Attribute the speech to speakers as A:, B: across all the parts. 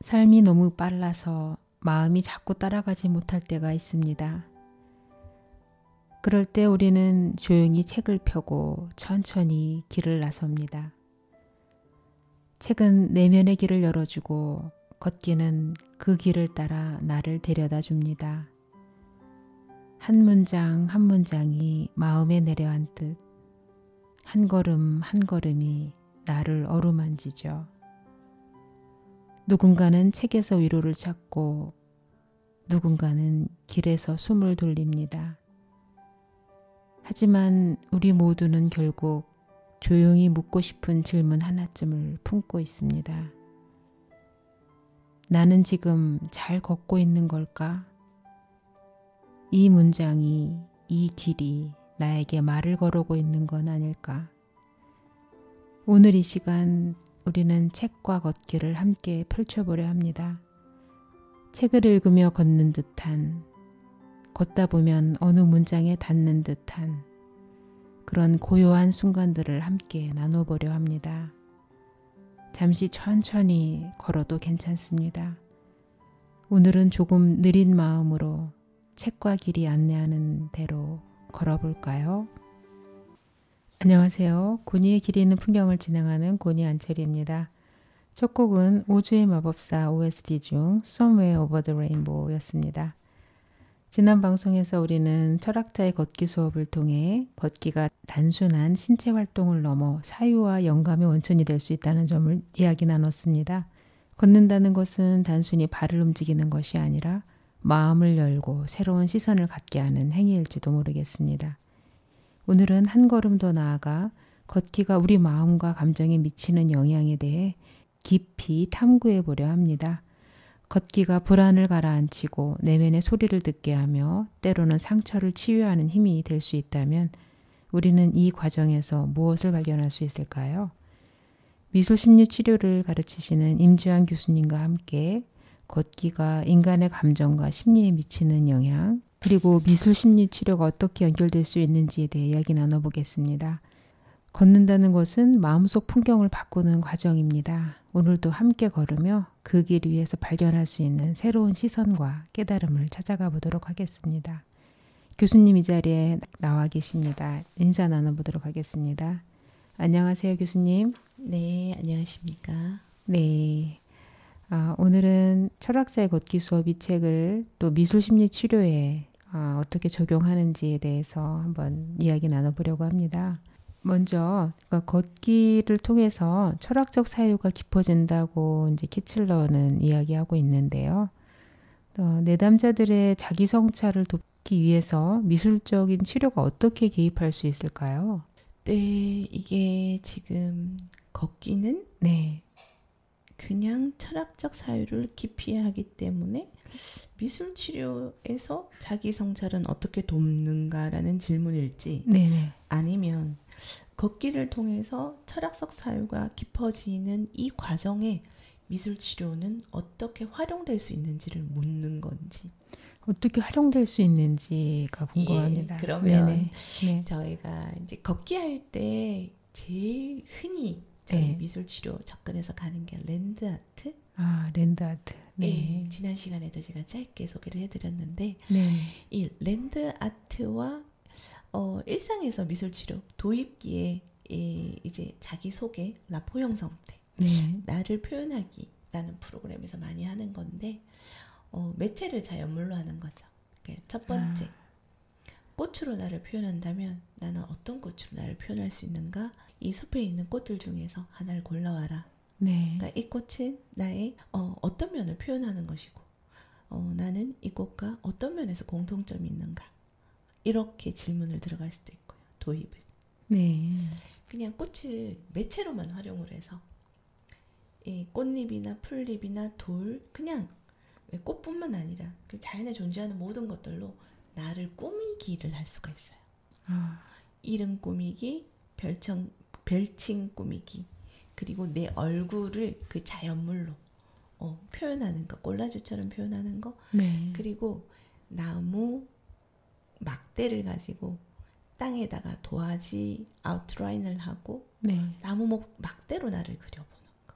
A: 삶이 너무 빨라서 마음이 자꾸 따라가지 못할 때가 있습니다. 그럴 때 우리는 조용히 책을 펴고 천천히 길을 나섭니다. 책은 내면의 길을 열어주고 걷기는 그 길을 따라 나를 데려다 줍니다. 한 문장 한 문장이 마음에 내려앉듯 한 걸음 한 걸음이 나를 어루만지죠. 누군가는 책에서 위로를 찾고 누군가는 길에서 숨을 돌립니다. 하지만 우리 모두는 결국 조용히 묻고 싶은 질문 하나쯤을 품고 있습니다. 나는 지금 잘 걷고 있는 걸까? 이 문장이, 이 길이 나에게 말을 걸어오고 있는 건 아닐까? 오늘 이 시간 우리는 책과 걷기를 함께 펼쳐보려 합니다. 책을 읽으며 걷는 듯한, 걷다 보면 어느 문장에 닿는 듯한 그런 고요한 순간들을 함께 나눠보려 합니다. 잠시 천천히 걸어도 괜찮습니다. 오늘은 조금 느린 마음으로 책과 길이 안내하는 대로 걸어볼까요? 안녕하세요. 고니의 길 있는 풍경을 진행하는 고니 안철입니다. 첫 곡은 오즈의 마법사 OST 중 Somewhere Over the Rainbow 였습니다. 지난 방송에서 우리는 철학자의 걷기 수업을 통해 걷기가 단순한 신체 활동을 넘어 사유와 영감의 원천이 될 수 있다는 점을 이야기 나눴습니다. 걷는다는 것은 단순히 발을 움직이는 것이 아니라 마음을 열고 새로운 시선을 갖게 하는 행위일지도 모르겠습니다. 오늘은 한 걸음 더 나아가 걷기가 우리 마음과 감정에 미치는 영향에 대해 깊이 탐구해 보려 합니다. 걷기가 불안을 가라앉히고 내면의 소리를 듣게 하며 때로는 상처를 치유하는 힘이 될 수 있다면 우리는 이 과정에서 무엇을 발견할 수 있을까요? 미술심리 치료를 가르치시는 임주환 교수님과 함께 걷기가 인간의 감정과 심리에 미치는 영향, 그리고 미술심리 치료가 어떻게 연결될 수 있는지에 대해 이야기 나눠보겠습니다. 걷는다는 것은 마음속 풍경을 바꾸는 과정입니다. 오늘도 함께 걸으며 그 길 위에서 발견할 수 있는 새로운 시선과 깨달음을 찾아가 보도록 하겠습니다. 교수님 이 자리에 나와 계십니다. 인사 나눠보도록 하겠습니다. 안녕하세요, 교수님.
B: 네, 안녕하십니까.
A: 네. 오늘은 철학자의 걷기 수업 이 책을 또 미술심리 치료에 어떻게 적용하는지에 대해서 한번 이야기 나눠보려고 합니다. 먼저 그러니까 걷기를 통해서 철학적 사유가 깊어진다고 이제 키칠러는 이야기하고 있는데요. 내담자들의 자기 성찰을 돕기 위해서 미술적인 치료가 어떻게 개입할 수 있을까요?
B: 네, 이게 지금 걷기는
A: 네.
B: 그냥 철학적 사유를 깊이 하기 때문에 미술 치료에서 자기 성찰은 어떻게 돕는가라는 질문일지,
A: 네네.
B: 아니면 걷기를 통해서 철학적 사유가 깊어지는 이 과정에 미술 치료는 어떻게 활용될 수 있는지를 묻는 건지.
A: 어떻게 활용될 수 있는지가 궁금합니다.
B: 예, 그러면
A: 네네. 네.
B: 저희가 이제 걷기 할 때 제일 흔히 저희
A: 네.
B: 미술 치료 접근해서 가는 게 랜드 아트.
A: 랜드 아트. 네.
B: 예, 지난 시간에도 제가 짧게 소개를 해드렸는데
A: 네.
B: 이 랜드 아트와 일상에서 미술 치료 도입기에 이제 자기 소개, 라포 형성대,
A: 네.
B: 나를 표현하기라는 프로그램에서 많이 하는 건데 매체를 자연물로 하는 거죠. 그러니까 첫 번째, 꽃으로 나를 표현한다면 나는 어떤 꽃으로 나를 표현할 수 있는가? 이 숲에 있는 꽃들 중에서 하나를 골라와라.
A: 네.
B: 그러니까 이 꽃은 나의 어떤 면을 표현하는 것이고 나는 이 꽃과 어떤 면에서 공통점이 있는가? 이렇게 질문을 들어갈 수도 있고요. 도입을.
A: 네.
B: 그냥 꽃을 매체로만 활용을 해서 이 꽃잎이나 풀잎이나 돌, 그냥 꽃뿐만 아니라 그 자연에 존재하는 모든 것들로 나를 꾸미기를 할 수가 있어요. 이름 꾸미기, 별칭 꾸미기, 그리고 내 얼굴을 그 자연물로 표현하는 거, 콜라주처럼 표현하는 거.
A: 네.
B: 그리고 나무 막대를 가지고 땅에다가 도화지 아웃라인을 하고
A: 네.
B: 나무 막대로 나를 그려보는 거.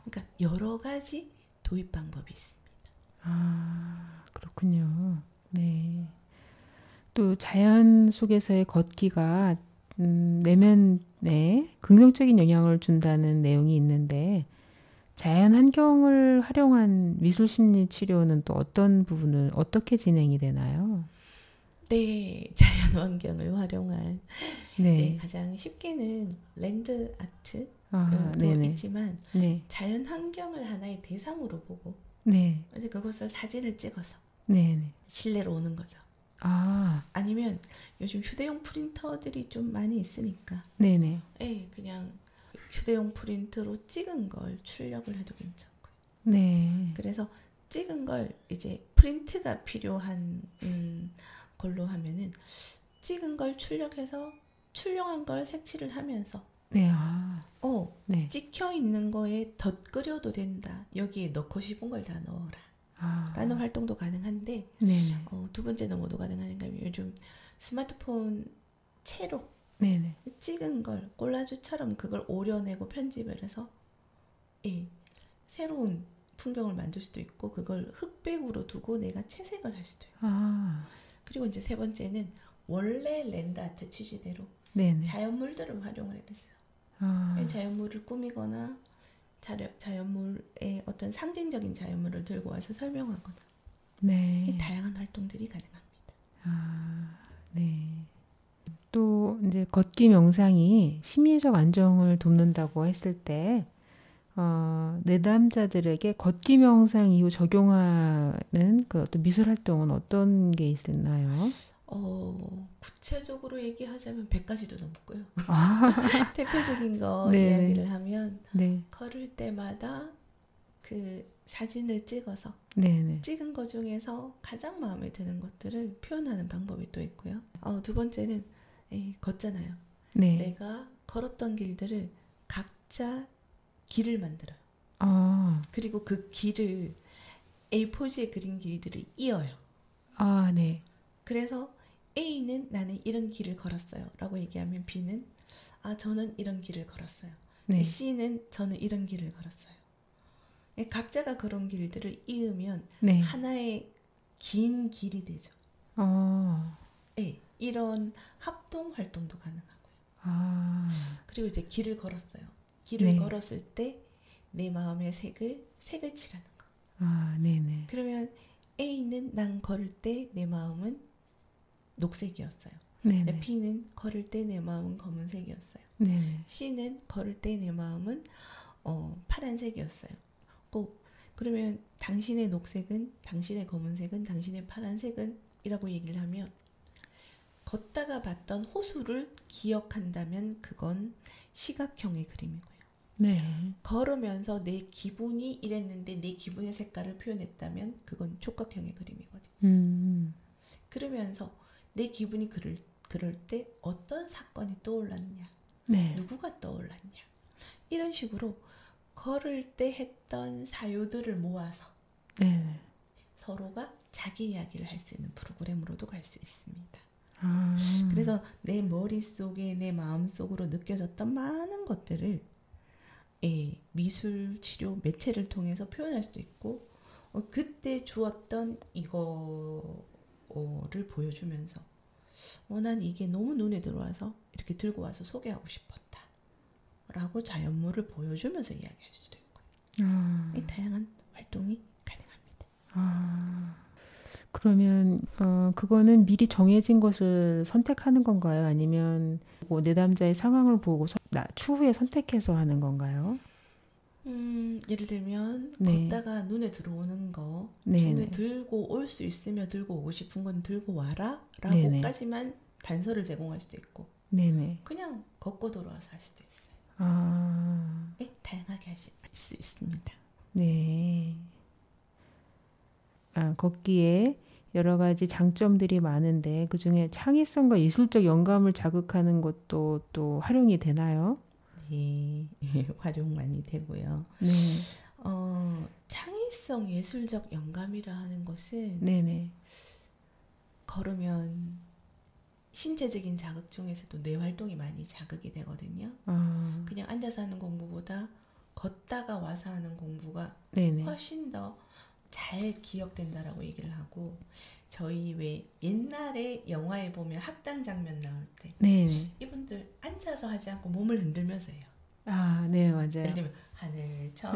B: 그러니까 여러 가지 도입 방법이 있습니다.
A: 아, 그렇군요. 네. 또 자연 속에서의 걷기가 내면에 긍정적인 영향을 준다는 내용이 있는데 자연 환경을 활용한 미술 심리 치료는 또 어떤 부분을 어떻게 진행이 되나요?
B: 네, 자연 환경을 활용한 네,
A: 네.
B: 가장 쉽게는 랜드
A: 아,
B: 아트도
A: 네네.
B: 있지만
A: 네.
B: 자연 환경을 하나의 대상으로 보고
A: 네.
B: 이제 그것을 사진을 찍어서
A: 네네.
B: 실내로 오는 거죠.
A: 아,
B: 아니면 요즘 휴대용 프린터들이 좀 많이 있으니까
A: 네네.
B: 그냥 휴대용 프린트로 찍은 걸 출력을 해도 괜찮고요.
A: 네.
B: 그래서 찍은 걸 이제 프린트가 필요한 걸로 하면은 찍은 걸 출력해서 출력한 걸 색칠을 하면서
A: 네. 아, 네.
B: 찍혀 있는 거에 덧그려도 된다. 여기에 넣고 싶은 걸 다 넣어라.
A: 아,
B: 라는 활동도 가능한데
A: 네네.
B: 두 번째는 뭐도 가능한가 하면 요즘 스마트폰 채로
A: 네네.
B: 찍은 걸 콜라주처럼 그걸 오려내고 편집을 해서 새로운 풍경을 만들 수도 있고 그걸 흑백으로 두고 내가 채색을 할 수도 있고
A: 아,
B: 그리고 이제 세 번째는 원래 랜드아트 취지대로
A: 네네.
B: 자연물들을 활용을 했어요.
A: 아,
B: 자연물을 꾸미거나 자연물의 어떤 상징적인 자연물을 들고 와서 설명하거나
A: 네.
B: 다양한 활동들이 가능합니다.
A: 아, 네. 또 이제 걷기 명상이 심리적 안정을 돕는다고 했을 때, 내담자들에게 걷기 명상 이후 적용하는 그 어떤 미술 활동은 어떤 게 있었나요?
B: 구체적으로 얘기하자면 100가지도 넘고요.
A: 아,
B: 대표적인 거
A: 네네.
B: 이야기를 하면
A: 네.
B: 걸을 때마다 그 사진을 찍어서
A: 네네.
B: 찍은 것 중에서 가장 마음에 드는 것들을 표현하는 방법이 또 있고요. 두 번째는 걷잖아요.
A: 네.
B: 내가 걸었던 길들을 각자 길을 만들어요.
A: 아,
B: 그리고 그 길을 A4지에 그린 길들을 이어요.
A: 아, 네.
B: 그래서 A는 나는 이런 길을 걸었어요 라고 얘기하면 B는 저는 이런 길을 걸었어요.
A: 네.
B: C는 저는 이런 길을 걸었어요. 각자가 그런 길들을 이으면
A: 네.
B: 하나의 긴 길이 되죠. 이런 합동 활동도 가능하고요.
A: 아,
B: 그리고 이제 길을 걸었어요. 길을
A: 네.
B: 걸었을 때 내 마음의 색을 칠하는 거.
A: 아, 네네.
B: 그러면 A는 난 걸을 때 내 마음은 녹색이었어요.
A: 네네.
B: B는 걸을 때 내 마음은 검은색이었어요.
A: 네네.
B: C는 걸을 때 내 마음은 파란색이었어요. 그러면 당신의 녹색은, 당신의 검은색은, 당신의 파란색은 이라고 얘기를 하면 걷다가 봤던 호수를 기억한다면 그건 시각형의 그림이고요.
A: 네.
B: 걸으면서 내 기분이 이랬는데 내 기분의 색깔을 표현했다면 그건 촉각형의 그림이거든요. 그러면서 내 기분이 그럴 때 어떤 사건이 떠올랐냐,
A: 네.
B: 누구가 떠올랐냐, 이런 식으로 걸을 때 했던 사유들을 모아서
A: 네.
B: 서로가 자기 이야기를 할 수 있는 프로그램으로도 갈 수 있습니다.
A: 아,
B: 그래서 내 머릿속에 내 마음속으로 느껴졌던 많은 것들을 미술 치료 매체를 통해서 표현할 수도 있고 그때 주었던 이거를 보여주면서 난 이게 너무 눈에 들어와서 이렇게 들고 와서 소개하고 싶었다 라고 자연물을 보여주면서 이야기할 수도 있고요. 다양한 활동이 가능합니다.
A: 그러면 그거는 미리 정해진 것을 선택하는 건가요? 아니면 뭐 내담자의 상황을 보고 추후에 선택해서 하는 건가요?
B: 예를 들면
A: 네.
B: 걷다가 눈에 들어오는 거
A: 네네.
B: 눈에 들고 올 수 있으며 들고 오고 싶은 건 들고 와라
A: 네네.
B: 라고까지만 단서를 제공할 수도 있고
A: 네네.
B: 그냥 걷고 돌아와서 할 수도 있어요. 다양하게 할 수 있습니다.
A: 네. 걷기에 여러 가지 장점들이 많은데 그중에 창의성과 예술적 영감을 자극하는 것도 또 활용이 되나요?
B: 네, 활용 많이 되고요.
A: 네.
B: 창의성, 예술적 영감이라 하는 것은
A: 네네.
B: 걸으면 신체적인 자극 중에서도 뇌 활동이 많이 자극이 되거든요. 그냥 앉아서 하는 공부보다 걷다가 와서 하는 공부가
A: 네네.
B: 훨씬 더 잘 기억된다라고 얘기를 하고, 저희 왜 옛날에 영화에 보면 학당 장면 나올 때
A: 네네.
B: 이분들 앉아서 하지 않고 몸을 흔들면서 해요.
A: 아, 네,
B: 예를
A: 맞아요.
B: 들면 하늘 천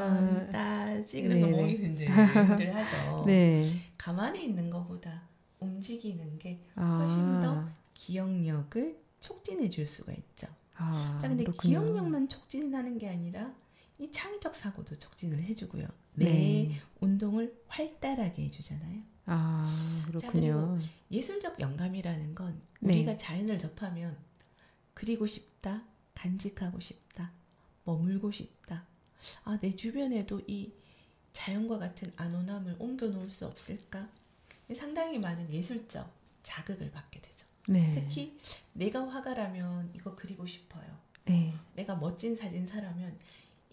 A: 저,
B: 따지 그래서 몸이
A: 네네.
B: 흔들흔들 하죠.
A: 네.
B: 가만히 있는 것보다 움직이는 게 훨씬 더
A: 아,
B: 기억력을 촉진해 줄 수가 있죠. 자,
A: 아,
B: 근데
A: 그렇군요.
B: 기억력만 촉진하는 게 아니라 이 창의적 사고도 촉진을 해주고요. 뇌의
A: 네.
B: 운동을 활달하게 해주잖아요.
A: 아,
B: 자, 그리고
A: 그렇군요.
B: 예술적 영감이라는 건
A: 네.
B: 우리가 자연을 접하면 그리고 싶다, 간직하고 싶다, 머물고 싶다. 아, 내 주변에도 이 자연과 같은 안온함을 옮겨 놓을 수 없을까? 상당히 많은 예술적 자극을 받게 되죠.
A: 네.
B: 특히 내가 화가라면 이거 그리고 싶어요.
A: 네.
B: 내가 멋진 사진사라면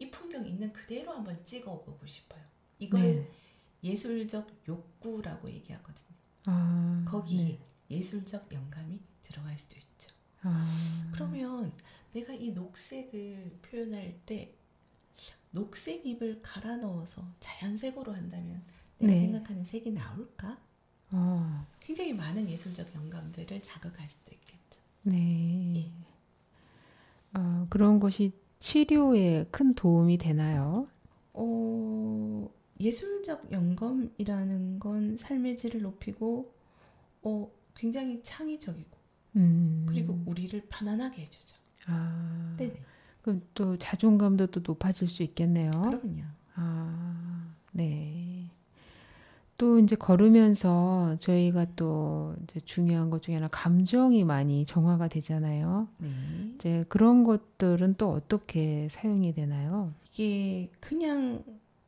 B: 이 풍경 있는 그대로 한번 찍어보고 싶어요. 이걸
A: 네.
B: 예술적 욕구라고 얘기하거든요.
A: 아, 네.
B: 거기에 예술적 영감이 들어갈 수도 있죠.
A: 아,
B: 그러면 내가 이 녹색을 표현할 때 녹색 잎을 갈아 넣어서 자연색으로 한다면 내가
A: 네.
B: 생각하는 색이 나올까?
A: 어,
B: 굉장히 많은 예술적 영감들을 자극할 수도 있겠죠.
A: 네.
B: 예.
A: 그런 것이 치료에 큰 도움이 되나요?
B: 예술적 영감이라는 건 삶의 질을 높이고 굉장히 창의적이고 그리고
A: 음,
B: 우리를 편안하게 해주죠.
A: 아,
B: 네네.
A: 그럼 또 자존감도 또 높아질 수 있겠네요.
B: 그럼요.
A: 아, 네. 또 이제 걸으면서 저희가 또 이제 중요한 것 중에 하나 감정이 많이 정화가 되잖아요.
B: 네.
A: 이제 그런 것들은 또 어떻게 사용이 되나요?
B: 이게 그냥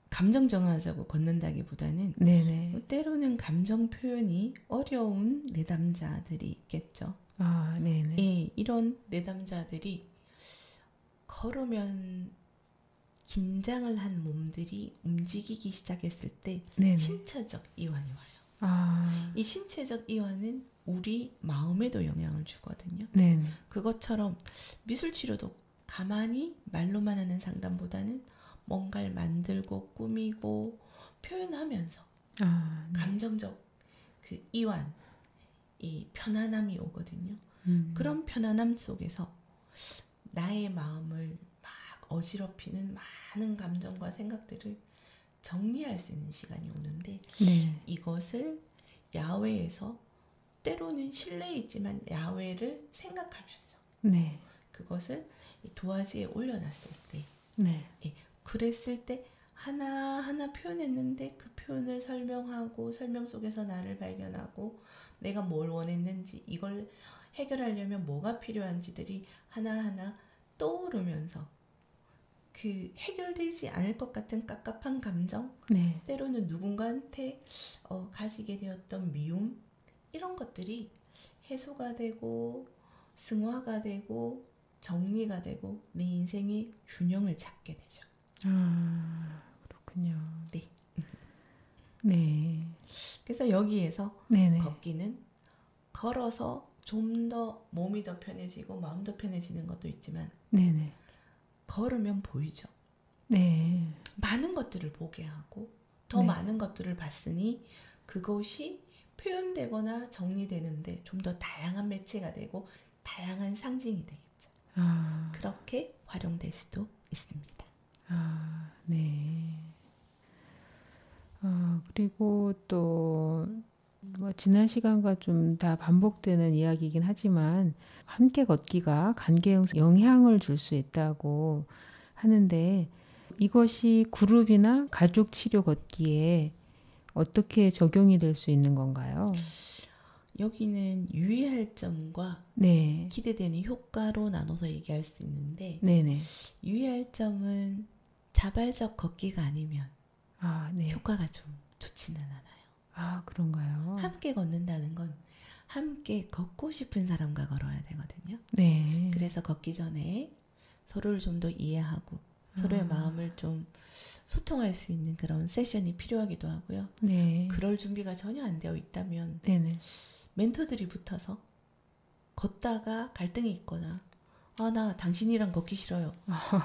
B: 감정 정하자고 걷는다기보다는
A: 네네.
B: 때로는 감정 표현이 어려운 내담자들이 있겠죠.
A: 아, 네네.
B: 예, 이런 내담자들이 걸으면 긴장을 한 몸들이 움직이기 시작했을 때
A: 네네.
B: 신체적 이완이 와요.
A: 아,
B: 이 신체적 이완은 우리 마음에도 영향을 주거든요.
A: 네네.
B: 그것처럼 미술 치료도 가만히 말로만 하는 상담보다는 뭔가를 만들고 꾸미고 표현하면서
A: 아, 네.
B: 감정적 그 이완, 이 편안함이 오거든요.
A: 음,
B: 그런 편안함 속에서 나의 마음을 막 어지럽히는 많은 감정과 생각들을 정리할 수 있는 시간이 오는데
A: 네.
B: 이것을 야외에서 때로는 실내에 있지만 야외를 생각하면서
A: 네.
B: 그것을 이 도화지에 올려놨을 때
A: 네.
B: 예, 그랬을 때 하나하나 표현했는데 그 표현을 설명하고 설명 속에서 나를 발견하고 내가 뭘 원했는지 이걸 해결하려면 뭐가 필요한지들이 하나하나 떠오르면서 그 해결되지 않을 것 같은 깝깝한 감정
A: 네.
B: 때로는 누군가한테 가지게 되었던 미움 이런 것들이 해소가 되고 승화가 되고 정리가 되고 내 인생의 균형을 찾게 되죠.
A: 아, 그렇군요.
B: 네.
A: 네.
B: 그래서 여기에서
A: 네네.
B: 걷기는 걸어서 좀 더 몸이 더 편해지고 마음 더 편해지는 것도 있지만
A: 네네.
B: 걸으면 보이죠.
A: 네.
B: 많은 것들을 보게 하고 더
A: 네.
B: 많은 것들을 봤으니 그것이 표현되거나 정리되는데 좀 더 다양한 매체가 되고 다양한 상징이 되겠죠.
A: 아,
B: 그렇게 활용될 수도 있습니다.
A: 아, 네. 그리고 또, 뭐, 지난 시간과 좀 다 반복되는 이야기이긴 하지만, 함께 걷기가 관계에 영향을 줄 수 있다고 하는데, 이것이 그룹이나 가족 치료 걷기에 어떻게 적용이 될 수 있는 건가요?
B: 여기는 유의할 점과
A: 네.
B: 기대되는 효과로 나눠서 얘기할 수 있는데
A: 네네.
B: 유의할 점은 자발적 걷기가 아니면
A: 아, 네.
B: 효과가 좀 좋지는 않아요.
A: 아, 그런가요?
B: 함께 걷는다는 건 함께 걷고 싶은 사람과 걸어야 되거든요.
A: 네.
B: 그래서 걷기 전에 서로를 좀 더 이해하고 서로의 마음을 좀 소통할 수 있는 그런 세션이 필요하기도 하고요.
A: 네.
B: 그럴 준비가 전혀 안 되어 있다면
A: 네네.
B: 멘토들이 붙어서 걷다가 갈등이 있거나 아, 나 당신이랑 걷기 싫어요.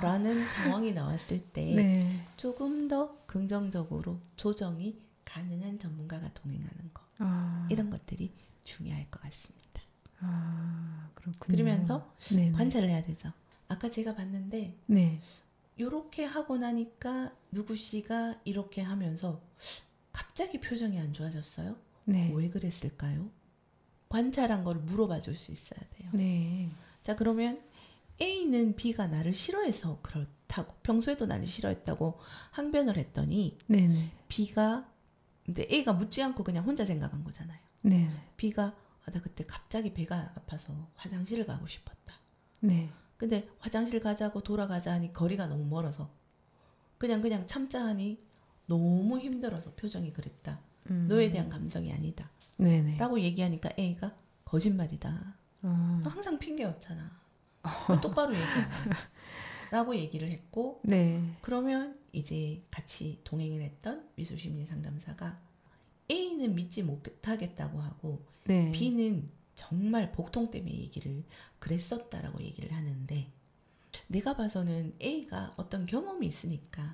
B: 라는 상황이 나왔을 때
A: 네.
B: 조금 더 긍정적으로 조정이 가능한 전문가가 동행하는 거.
A: 아,
B: 이런 것들이 중요할 것 같습니다.
A: 그렇군요.
B: 그러면서
A: 네네.
B: 관찰을 해야 되죠. 아까 제가 봤는데
A: 네.
B: 이렇게 하고 나니까 누구 씨가 이렇게 하면서 갑자기 표정이 안 좋아졌어요.
A: 네.
B: 왜 그랬을까요? 관찰한 걸 물어봐 줄 수 있어야 돼요.
A: 네.
B: 자, 그러면 A는 B가 나를 싫어해서 그렇다고, 평소에도 나를 싫어했다고 항변을 했더니
A: 네네.
B: B가, 근데 A가 묻지 않고 그냥 혼자 생각한 거잖아요.
A: 네.
B: B가 아, 나 그때 갑자기 배가 아파서 화장실을 가고 싶었다.
A: 네.
B: 근데 화장실 가자고 돌아가자 하니 거리가 너무 멀어서 그냥 참자 하니 너무 힘들어서 표정이 그랬다. 너에 대한 감정이 아니다.
A: 네네.
B: 라고 얘기하니까 A가 거짓말이다. 너 항상 핑계였잖아. 왜 똑바로 얘기 안 해? 라고 얘기를 했고
A: 네.
B: 그러면 이제 같이 동행을 했던 미술심리 상담사가 A는 믿지 못하겠다고 하고
A: 네.
B: B는 정말 복통 때문에 얘기를 그랬었다라고 얘기를 하는데 내가 봐서는 A가 어떤 경험이 있으니까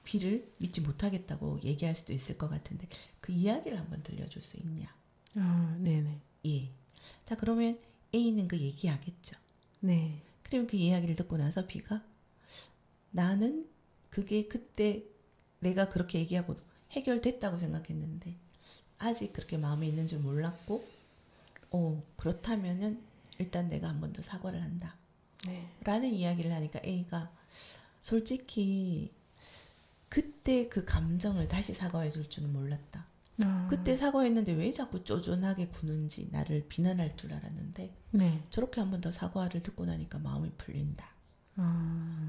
B: B를 믿지 못하겠다고 얘기할 수도 있을 것 같은데 그 이야기를 한번 들려줄 수 있냐?
A: 네네.
B: 예. 자, 그러면 A는 그 얘기하겠죠.
A: 네.
B: 그러면 그 이야기를 듣고 나서 B가 나는 그게 그때 내가 그렇게 얘기하고 해결됐다고 생각했는데 아직 그렇게 마음에 있는 줄 몰랐고 그렇다면은 일단 내가 한 번 더 사과를 한다.
A: 네.
B: 라는 이야기를 하니까 A가 솔직히 그때 그 감정을 다시 사과해 줄 줄은 몰랐다. 그때 사과했는데 왜 자꾸 쪼잔하게 구는지 나를 비난할 줄 알았는데
A: 네.
B: 저렇게 한 번 더 사과를 듣고 나니까 마음이 풀린다.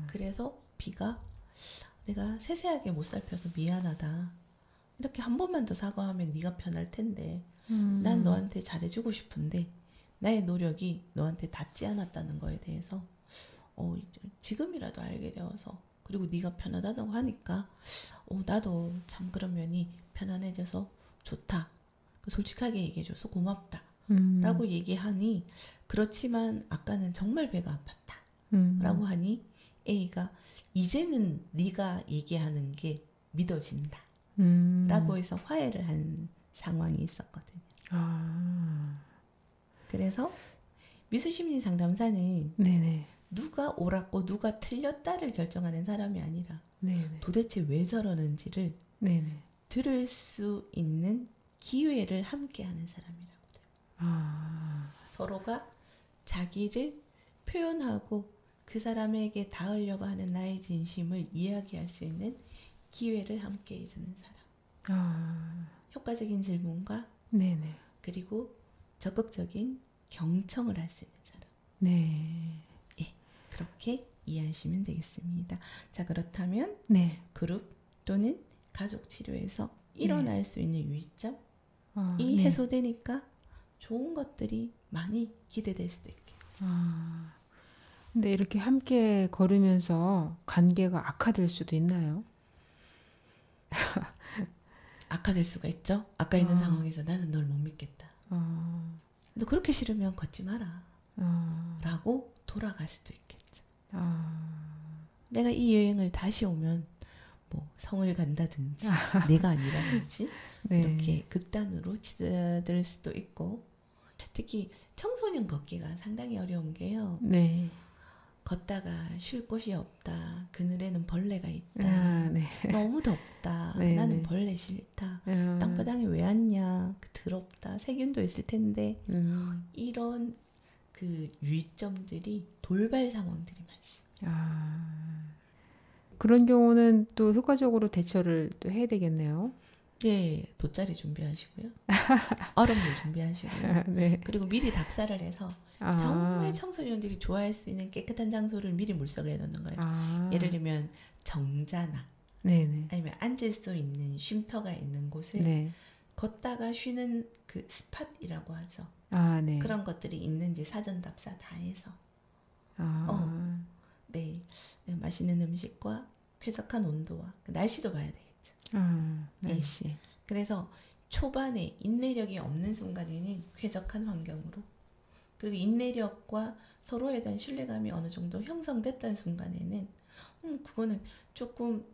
B: 그래서 B가 내가 세세하게 못 살펴서 미안하다. 이렇게 한 번만 더 사과하면 네가 편할 텐데 난 너한테 잘해주고 싶은데 나의 노력이 너한테 닿지 않았다는 거에 대해서 지금이라도 알게 되어서 그리고 네가 편하다고 하니까 나도 참 그런 면이 편안해져서 좋다. 솔직하게 얘기해줘서 고맙다. 라고 얘기하니 그렇지만 아까는 정말 배가 아팠다. 라고 하니 A가 이제는 네가 얘기하는 게 믿어진다. 라고 해서 화해를 한 상황이 있었거든요. 그래서 미술심리 상담사는
A: 네네.
B: 누가 옳았고 누가 틀렸다를 결정하는 사람이 아니라
A: 네네.
B: 도대체 왜 저러는지를
A: 네네.
B: 들을 수 있는 기회를 함께 하는 사람이라고 돼요. 서로가 자기를 표현하고 그 사람에게 닿으려고 하는 나의 진심을 이야기할 수 있는 기회를 함께 해주는 사람. 효과적인 질문과
A: 네네.
B: 그리고 적극적인 경청을 할 수 있는 사람.
A: 네.
B: 예, 그렇게 이해하시면 되겠습니다. 자, 그렇다면
A: 네.
B: 그룹 또는 가족 치료에서 일어날 수 있는 유의점이
A: 네.
B: 해소되니까 좋은 것들이 많이 기대될 수도 있겠죠.
A: 근데 이렇게 함께 걸으면서 관계가 악화될 수도 있나요?
B: 악화될 수가 있죠. 아까 있는 상황에서 나는 널 못 믿겠다. 너 그렇게 싫으면 걷지 마라. 라고 돌아갈 수도 있겠죠. 내가 이 여행을 다시 오면 뭐 성을 간다든지 내가 아니라든지
A: 네.
B: 이렇게 극단으로 치닫을 수도 있고 특히 청소년 걷기가 상당히 어려운 게요.
A: 네.
B: 걷다가 쉴 곳이 없다. 그늘에는 벌레가 있다.
A: 네.
B: 너무 덥다.
A: 네,
B: 나는
A: 네.
B: 벌레 싫다. 땅바닥에 왜 왔냐. 더럽다. 세균도 있을 텐데 이런 그 유의점들이 돌발 상황들이 많습니다.
A: 그런 경우는 또 효과적으로 대처를 또 해야 되겠네요.
B: 예, 돗자리 준비하시고요. 얼음물 준비하시고요.
A: 네.
B: 그리고 미리 답사를 해서 정말 청소년들이 좋아할 수 있는 깨끗한 장소를 미리 물색을 해놓는 거예요. 예를 들면 정자나
A: 네네.
B: 아니면 앉을 수 있는 쉼터가 있는 곳을
A: 네.
B: 걷다가 쉬는 그 스팟이라고 하죠.
A: 네.
B: 그런 것들이 있는지 사전 답사 다 해서 네, 맛있는 음식과 쾌적한 온도와 날씨도 봐야 되겠죠.
A: 날씨.
B: 네. 그래서 초반에 인내력이 없는 순간에는 쾌적한 환경으로 그리고 인내력과 서로에 대한 신뢰감이 어느 정도 형성됐던 순간에는 그거는 조금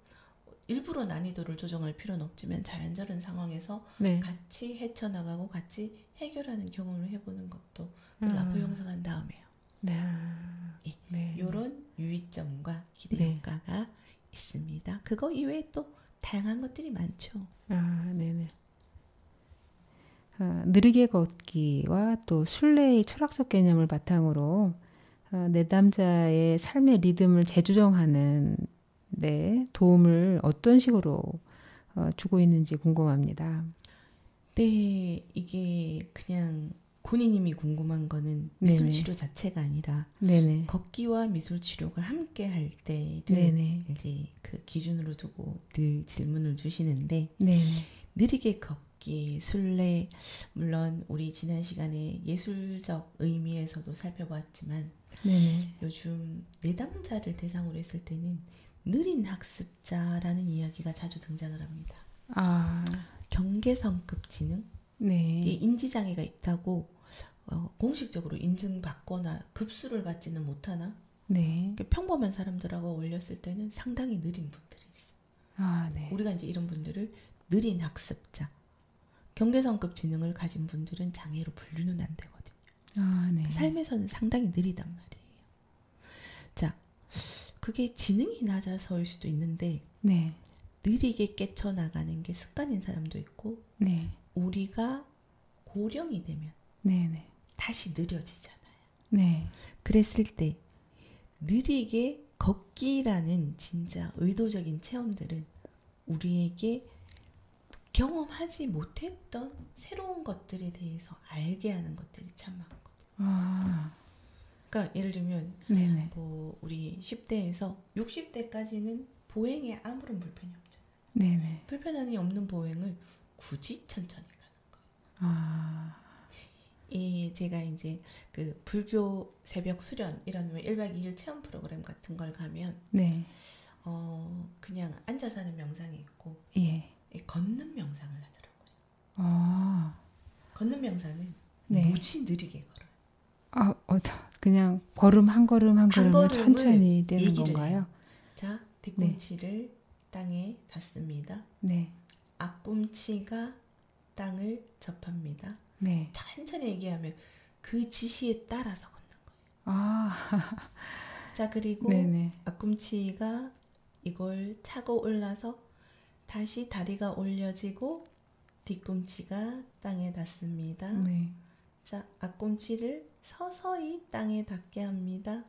B: 일부러 난이도를 조정할 필요는 없지만 자연스러운 상황에서
A: 네.
B: 같이 헤쳐나가고 같이 해결하는 경험을 해보는 것도 그걸 라포 형성한 다음에요.
A: 네.
B: 예,
A: 네.
B: 이런 유의점과 기대
A: 네.
B: 효과가 있습니다. 그거 이외에 또 다양한 것들이 많죠.
A: 네네. 느리게 걷기와 또 순례의 철학적 개념을 바탕으로 내담자의 삶의 리듬을 재조정하는 데 도움을 어떤 식으로 주고 있는지 궁금합니다.
B: 네, 이게 그냥 본인님이 궁금한 거는
A: 네네.
B: 미술치료 자체가 아니라
A: 네네.
B: 걷기와 미술치료가 함께 할 때를
A: 네네.
B: 이제 그 기준으로 두고 늘 질문을 주시는데
A: 네네.
B: 느리게 걷기, 순례, 물론 우리 지난 시간에 예술적 의미에서도 살펴봤지만
A: 네네.
B: 요즘 내담자를 대상으로 했을 때는 느린 학습자라는 이야기가 자주 등장을 합니다. 경계성급 지능,
A: 네.
B: 이 인지장애가 있다고 공식적으로 인증받거나 급수를 받지는 못하나
A: 네.
B: 평범한 사람들하고 어울렸을 때는 상당히 느린 분들이 있어요.
A: 네.
B: 우리가 이제 이런 분들을 느린 학습자, 경계성급 지능을 가진 분들은 장애로 분류는 안 되거든요.
A: 네.
B: 삶에서는 상당히 느리단 말이에요. 자, 그게 지능이 낮아서일 수도 있는데
A: 네.
B: 느리게 깨쳐나가는 게 습관인 사람도 있고
A: 네.
B: 우리가 고령이 되면
A: 네네.
B: 다시 느려지잖아요.
A: 네.
B: 그랬을 때 느리게 걷기라는 진짜 의도적인 체험들은 우리에게 경험하지 못했던 새로운 것들에 대해서 알게 하는 것들이 참 많거든요. 그러니까 예를 들면
A: 네네.
B: 뭐 우리 10대에서 60대까지는 보행에 아무런 불편이 없잖아요.
A: 네네.
B: 불편함이 없는 보행을 굳이 천천히 가는 거예요. 제가 이제 그 불교 새벽 수련 이런 1박 2일 체험 프로그램 같은 걸 가면
A: 네.
B: 그냥 앉아서 하는 명상이 있고
A: 예.
B: 걷는 명상을 하더라고요. 걷는 명상은
A: 네.
B: 무지 느리게 걸어요.
A: 그냥 걸음 한 걸음 한 걸음을
B: 걸음을
A: 천천히 떼는
B: 얘기를
A: 건가요?
B: 해요. 자, 뒤꿈치를 땅에 닿습니다.
A: 네.
B: 앞꿈치가 땅을 접합니다.
A: 네.
B: 천천히 얘기하면 그 지시에 따라서 걷는 거예요. 자, 그리고
A: 네네.
B: 앞꿈치가 이걸 차고 올라서 다시 다리가 올려지고 뒤꿈치가 땅에 닿습니다.
A: 네.
B: 자, 앞꿈치를 서서히 땅에 닿게 합니다.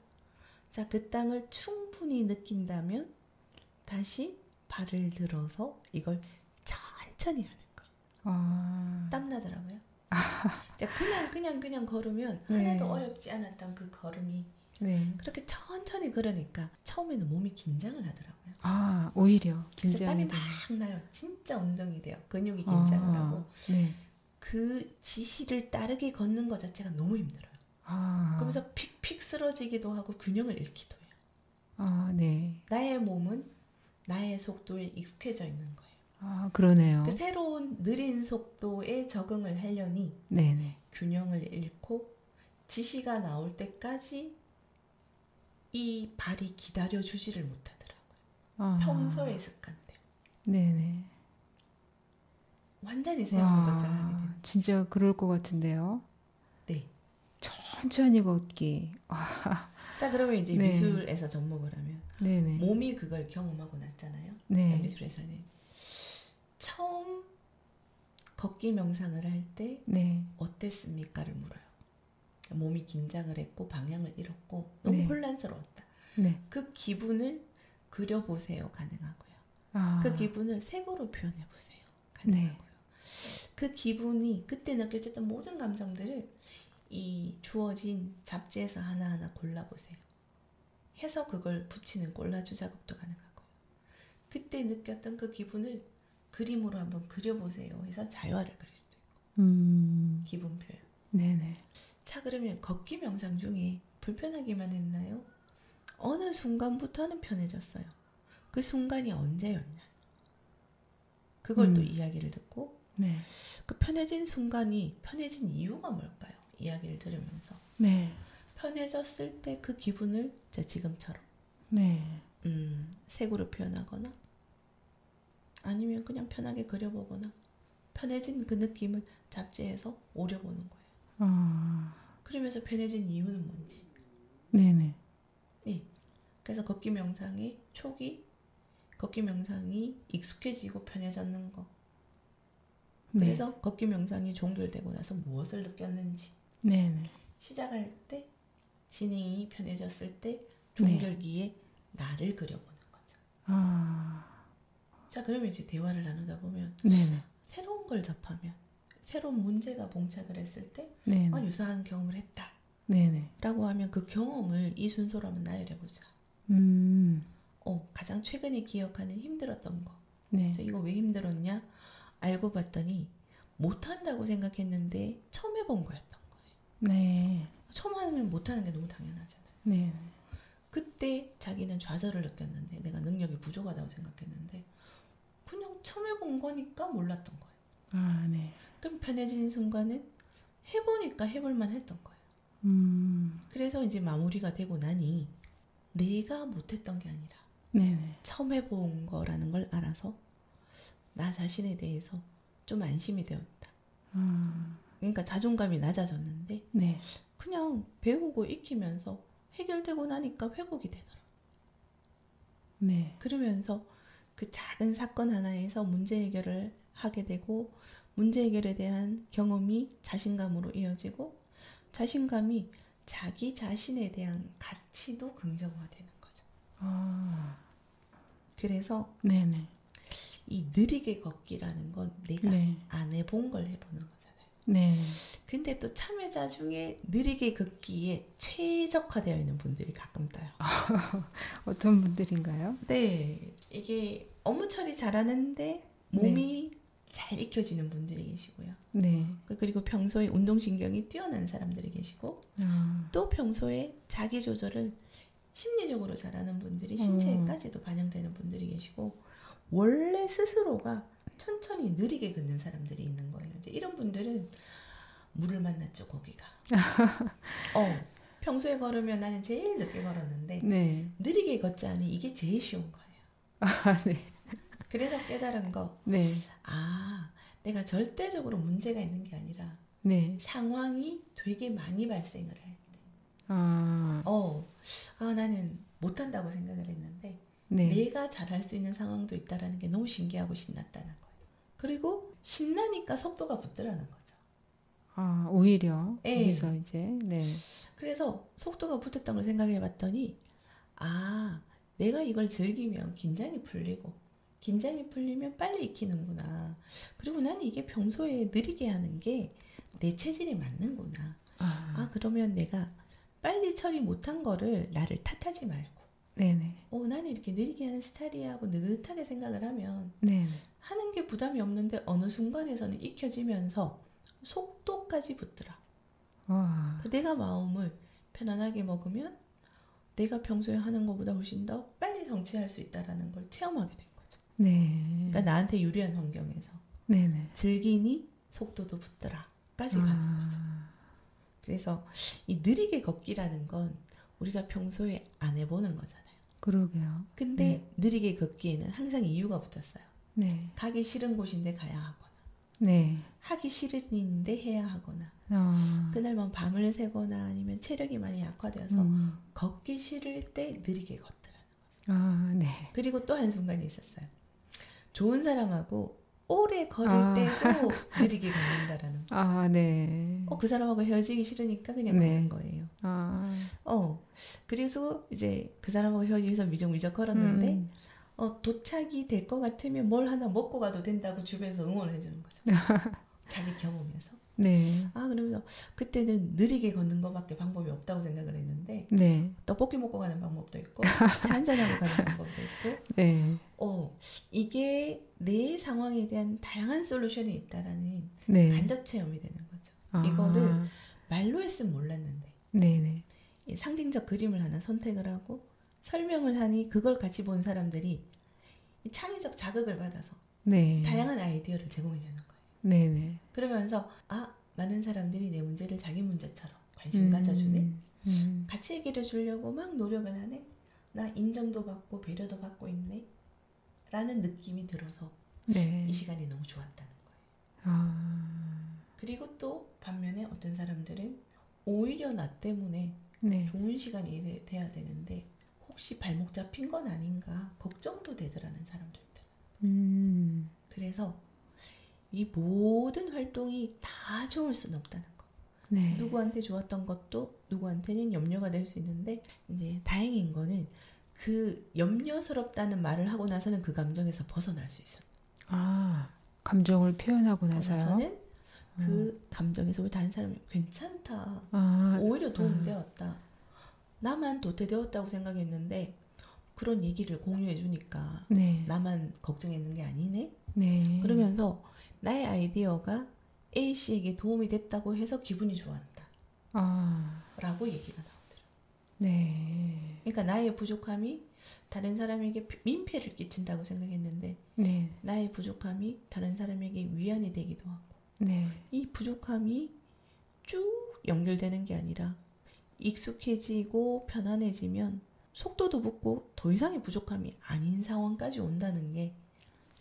B: 자, 그 땅을 충분히 느낀다면 다시 발을 들어서 이걸 천천히 하는 거예요. 땀나더라고요. 자, 그냥 걸으면
A: 네.
B: 하나도 어렵지 않았던 그 걸음이
A: 네.
B: 그렇게 천천히 걸으니까 처음에는 몸이 긴장을 하더라고요.
A: 오히려
B: 그래서 땀이
A: 긴장이
B: 막 나요. 진짜 운동이 돼요. 근육이 긴장을 하고
A: 네.
B: 그 지시를 따르게 걷는 것 자체가 너무 힘들어요. 그러면서 픽픽 쓰러지기도 하고 균형을 잃기도 해요.
A: 네.
B: 나의 몸은 나의 속도에 익숙해져 있는 거예요.
A: 그러네요.
B: 그 새로운 느린 속도에 적응을 하려니
A: 네네.
B: 균형을 잃고 지시가 나올 때까지 이 발이 기다려주지를 못하더라고요. 평소의 습관대로.
A: 네네.
B: 완전히 새로운 것들을 하게 되는 거죠.
A: 진짜 그럴 것 같은데요.
B: 네.
A: 천천히 걷기.
B: 자, 그러면 이제
A: 네.
B: 미술에서 접목을 하면
A: 네네.
B: 몸이 그걸 경험하고 났잖아요.
A: 네.
B: 미술에서는 처음 걷기 명상을 할 때
A: 네.
B: 어땠습니까를 물어요. 몸이 긴장을 했고 방향을 잃었고 너무
A: 네.
B: 혼란스러웠다.
A: 네.
B: 그 기분을 그려보세요. 가능하고요. 그 기분을 색으로 표현해보세요. 가능하고요. 그 기분이 그때 느껴졌던 모든 감정들을 이 주어진 잡지에서 하나하나 골라보세요. 해서 그걸 붙이는 콜라주 작업도 가능하고요. 그때 느꼈던 그 기분을 그림으로 한번 그려보세요. 해서 자유화를 그릴 수도 있고. 기분 표현.
A: 네네.
B: 자, 그러면 걷기 명상 중에 불편하기만 했나요? 어느 순간부터는 편해졌어요. 그 순간이 언제였냐? 그걸 또 이야기를 듣고
A: 네.
B: 그 편해진 순간이 편해진 이유가 뭘까요? 이야기를 들으면서 편해졌을 때 그 기분을 지금처럼
A: 네.
B: 색으로 표현하거나 아니면 그냥 편하게 그려보거나 편해진 그 느낌을 잡지에서 오려보는 거예요. 그러면서 편해진 이유는 뭔지.
A: 네네.
B: 네. 그래서 걷기 명상의 초기, 걷기 명상이 익숙해지고 편해졌는 거.
A: 네.
B: 그래서 걷기 명상이 종결되고 나서 무엇을 느꼈는지.
A: 네네.
B: 시작할 때, 진행이 편해졌을 때 종결기에 나를 그려보는 거죠. 자, 그러면 이제 대화를 나누다 보면
A: 네네.
B: 새로운 걸 접하면 새로운 문제가 봉착을 했을 때
A: 네네.
B: 유사한 경험을 했다
A: 네네.
B: 라고 하면 그 경험을 이 순서로 한번 나열해보자. 가장 최근에 기억하는 힘들었던 거.
A: 네.
B: 이거 왜 힘들었냐? 알고 봤더니 못한다고 생각했는데 처음 해본 거였던 거예요.
A: 네.
B: 처음 하면 못하는 게 너무 당연하잖아요.
A: 네.
B: 그때 자기는 좌절을 느꼈는데 내가 능력이 부족하다고 생각했는데 그냥 처음 해본 거니까 몰랐던 거예요.
A: 네.
B: 그럼 편해진 순간은 해보니까 해볼만 했던 거예요. 그래서 이제 마무리가 되고 나니 내가 못했던 게 아니라
A: 네네.
B: 처음 해본 거라는 걸 알아서 나 자신에 대해서 좀 안심이 되었다. 그러니까 자존감이 낮아졌는데
A: 네.
B: 그냥 배우고 익히면서 해결되고 나니까 회복이 되더라.
A: 네.
B: 그러면서 그 작은 사건 하나에서 문제 해결을 하게 되고 문제 해결에 대한 경험이 자신감으로 이어지고 자신감이 자기 자신에 대한 가치도 긍정화되는 거죠. 그래서
A: 네네.
B: 이 느리게 걷기라는 건 내가
A: 네.
B: 안 해본 걸 해보는 거잖아요.
A: 네.
B: 근데 또 참여자 중에 느리게 걷기에 최적화되어 있는 분들이 가끔 떠요.
A: 어떤 분들인가요?
B: 네, 이게 업무 처리 잘하는데 몸이 잘 익혀지는 분들이 계시고요.
A: 네.
B: 그리고 평소에 운동신경이 뛰어난 사람들이 계시고 또 평소에 자기 조절을 심리적으로 잘하는 분들이 신체에까지도 반영되는 분들이 계시고 원래 스스로가 천천히 느리게 걷는 사람들이 있는 거예요. 이제 이런 분들은 물을 만났죠, 고기가. 평소에 걸으면 나는 제일 늦게 걸었는데
A: 네.
B: 느리게 걷자니 이게 제일 쉬운 거예요.
A: 네.
B: 그래서 깨달은 거.
A: 네.
B: 내가 절대적으로 문제가 있는 게 아니라
A: 네.
B: 상황이 되게 많이 발생을 할 때. 나는 못한다고 생각을 했는데
A: 네.
B: 내가 잘할 수 있는 상황도 있다라는 게 너무 신기하고 신났다는 거예요. 그리고 신나니까 속도가 붙더라는 거죠.
A: 오히려
B: 네.
A: 거기서 이제 네.
B: 그래서 속도가 붙었던 걸 생각해 봤더니 내가 이걸 즐기면 긴장이 풀리고 긴장이 풀리면 빨리 익히는구나. 그리고 나는 이게 평소에 느리게 하는 게 내 체질에 맞는구나. 그러면 내가 빨리 처리 못한 거를 나를 탓하지 말고
A: 네네.
B: 나는 이렇게 느리게 하는 스타일이야 하고 느긋하게 생각을 하면
A: 네.
B: 하는 게 부담이 없는데 어느 순간에서는 익혀지면서 속도까지 붙더라. 내가 마음을 편안하게 먹으면 내가 평소에 하는 것보다 훨씬 더 빨리 성취할 수 있다는 걸 체험하게 된 거죠.
A: 네.
B: 그러니까 나한테 유리한 환경에서
A: 네네.
B: 즐기니 속도도 붙더라까지 가는 거죠. 그래서 이 느리게 걷기라는 건 우리가 평소에 안 해보는 거잖아요.
A: 그러게요.
B: 근데 느리게 걷기에는 항상 이유가 붙었어요.
A: 네.
B: 가기 싫은 곳인데 가야 하거나
A: 네.
B: 하기 싫은데 해야 하거나 그날만 밤을 새거나 아니면 체력이 많이 약화되어서 걷기 싫을 때 느리게 걷더라는 거죠.
A: 네.
B: 그리고 또 한순간이 있었어요. 좋은 사람하고 오래 걸을 때도 느리게 걷는다라는 거죠.
A: 네.
B: 그 사람하고 헤어지기 싫으니까 그냥 걷는 거예요. 그래서 이제 그 사람하고 헤어지기 위해서 미적미적 걸었는데 도착이 될 것 같으면 뭘 하나 먹고 가도 된다고 주변에서 응원을 해주는 거죠. 자기 경험에서.
A: 네.
B: 그러면서 그때는 느리게 걷는 것밖에 방법이 없다고 생각을 했는데
A: 네.
B: 떡볶이 먹고 가는 방법도 있고 차 한잔하고 가는 방법도 있고
A: 네.
B: 이게 내 상황에 대한 다양한 솔루션이 있다라는
A: 네.
B: 간접 체험이 되는 거죠. 이거를 말로 했으면 몰랐는데
A: 네네.
B: 상징적 그림을 하나 선택을 하고 설명을 하니 그걸 같이 본 사람들이 창의적 자극을 받아서
A: 네.
B: 다양한 아이디어를 제공해 주는 거예요.
A: 네네.
B: 그러면서 많은 사람들이 내 문제를 자기 문제처럼 관심 가져주네. 같이 얘기를 해주려고 막 노력을 하네. 나 인정도 받고 배려도 받고 있네. 라는 느낌이 들어서
A: 네.
B: 이 시간이 너무 좋았다는 거예요.
A: 아,
B: 그리고 또 반면에 어떤 사람들은 오히려 나 때문에
A: 네.
B: 좋은 시간이 돼야 되는데 혹시 발목 잡힌 건 아닌가 걱정도 되더라는 사람도 있더라. 그래서 이 모든 활동이 다 좋을 수는 없다는 거.
A: 네.
B: 누구한테 좋았던 것도 누구한테는 염려가 될 수 있는데 이제 다행인 거는 그 염려스럽다는 말을 하고 나서는 그 감정에서 벗어날 수 있어요.
A: 아, 감정을 표현하고 나서요?
B: 나서는 그 감정에서 다른 사람이 괜찮다.
A: 아,
B: 오히려 도움되었다. 나만 도태되었다고 생각했는데 그런 얘기를 공유해 주니까
A: 네.
B: 나만 걱정했는 게 아니네.
A: 네.
B: 그러면서 나의 아이디어가 A씨에게 도움이 됐다고 해서 기분이 좋았다.
A: 아,
B: 라고 얘기가 나오더라고요.
A: 네.
B: 그러니까 나의 부족함이 다른 사람에게 민폐를 끼친다고 생각했는데
A: 네.
B: 나의 부족함이 다른 사람에게 위안이 되기도 하고
A: 네.
B: 이 부족함이 쭉 연결되는 게 아니라 익숙해지고 편안해지면 속도도 붙고 더 이상의 부족함이 아닌 상황까지 온다는 게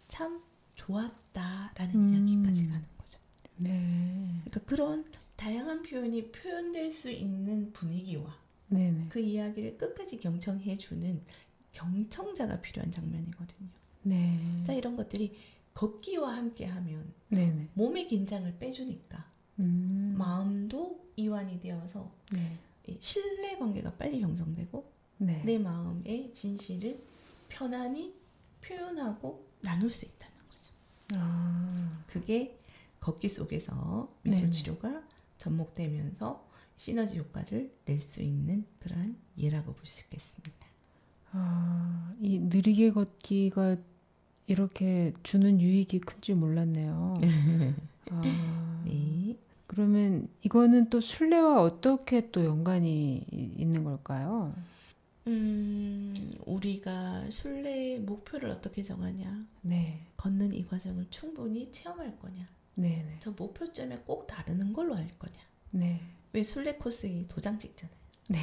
B: 참 좋았다라는 이야기까지 가는 거죠.
A: 네.
B: 그러니까 그런 다양한 표현이 표현될 수 있는 분위기와
A: 네네.
B: 그 이야기를 끝까지 경청해주는 경청자가 필요한 장면이거든요.
A: 네.
B: 자, 이런 것들이 걷기와 함께 하면
A: 네네.
B: 몸의 긴장을 빼주니까 마음도 이완이 되어서
A: 네.
B: 이 신뢰 관계가 빨리 형성되고
A: 네.
B: 내 마음의 진실을 편안히 표현하고 나눌 수 있다는 거죠.
A: 아,
B: 그게 걷기 속에서 미술 치료가 접목되면서 시너지 효과를 낼 수 있는 그러한 예라고 볼 수 있겠습니다.
A: 아, 이 느리게 걷기가 이렇게 주는 유익이 큰지 몰랐네요. 아,
B: 네.
A: 그러면 이거는 또 순례와 어떻게 또 연관이 있는 걸까요?
B: 우리가 순례의 목표를 어떻게 정하냐?
A: 네.
B: 걷는 이 과정을 충분히 체험할 거냐?
A: 네네.
B: 저 목표점에 꼭 다르는 걸로 할 거냐?
A: 네.
B: 왜 순례 코스에 도장 찍잖아요.
A: 네.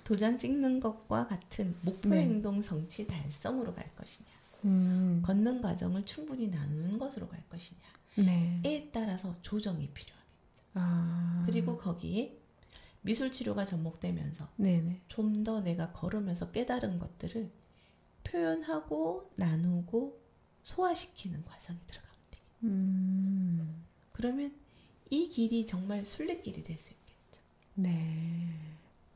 B: 도장 찍는 것과 같은 목표
A: 네.
B: 행동 성취 달성으로 갈 것이냐? 걷는 과정을 충분히 나누는 것으로 갈 것이냐?
A: 네.
B: 에 따라서 조정이 필요합니다.
A: 아,
B: 그리고 거기에 미술 치료가 접목되면서
A: 네네.
B: 좀 더 내가 걸으면서 깨달은 것들을 표현하고 나누고 소화시키는 과정이 들어가면 돼요. 그러면 이 길이 정말 순례길이 될 수 있겠죠.
A: 네.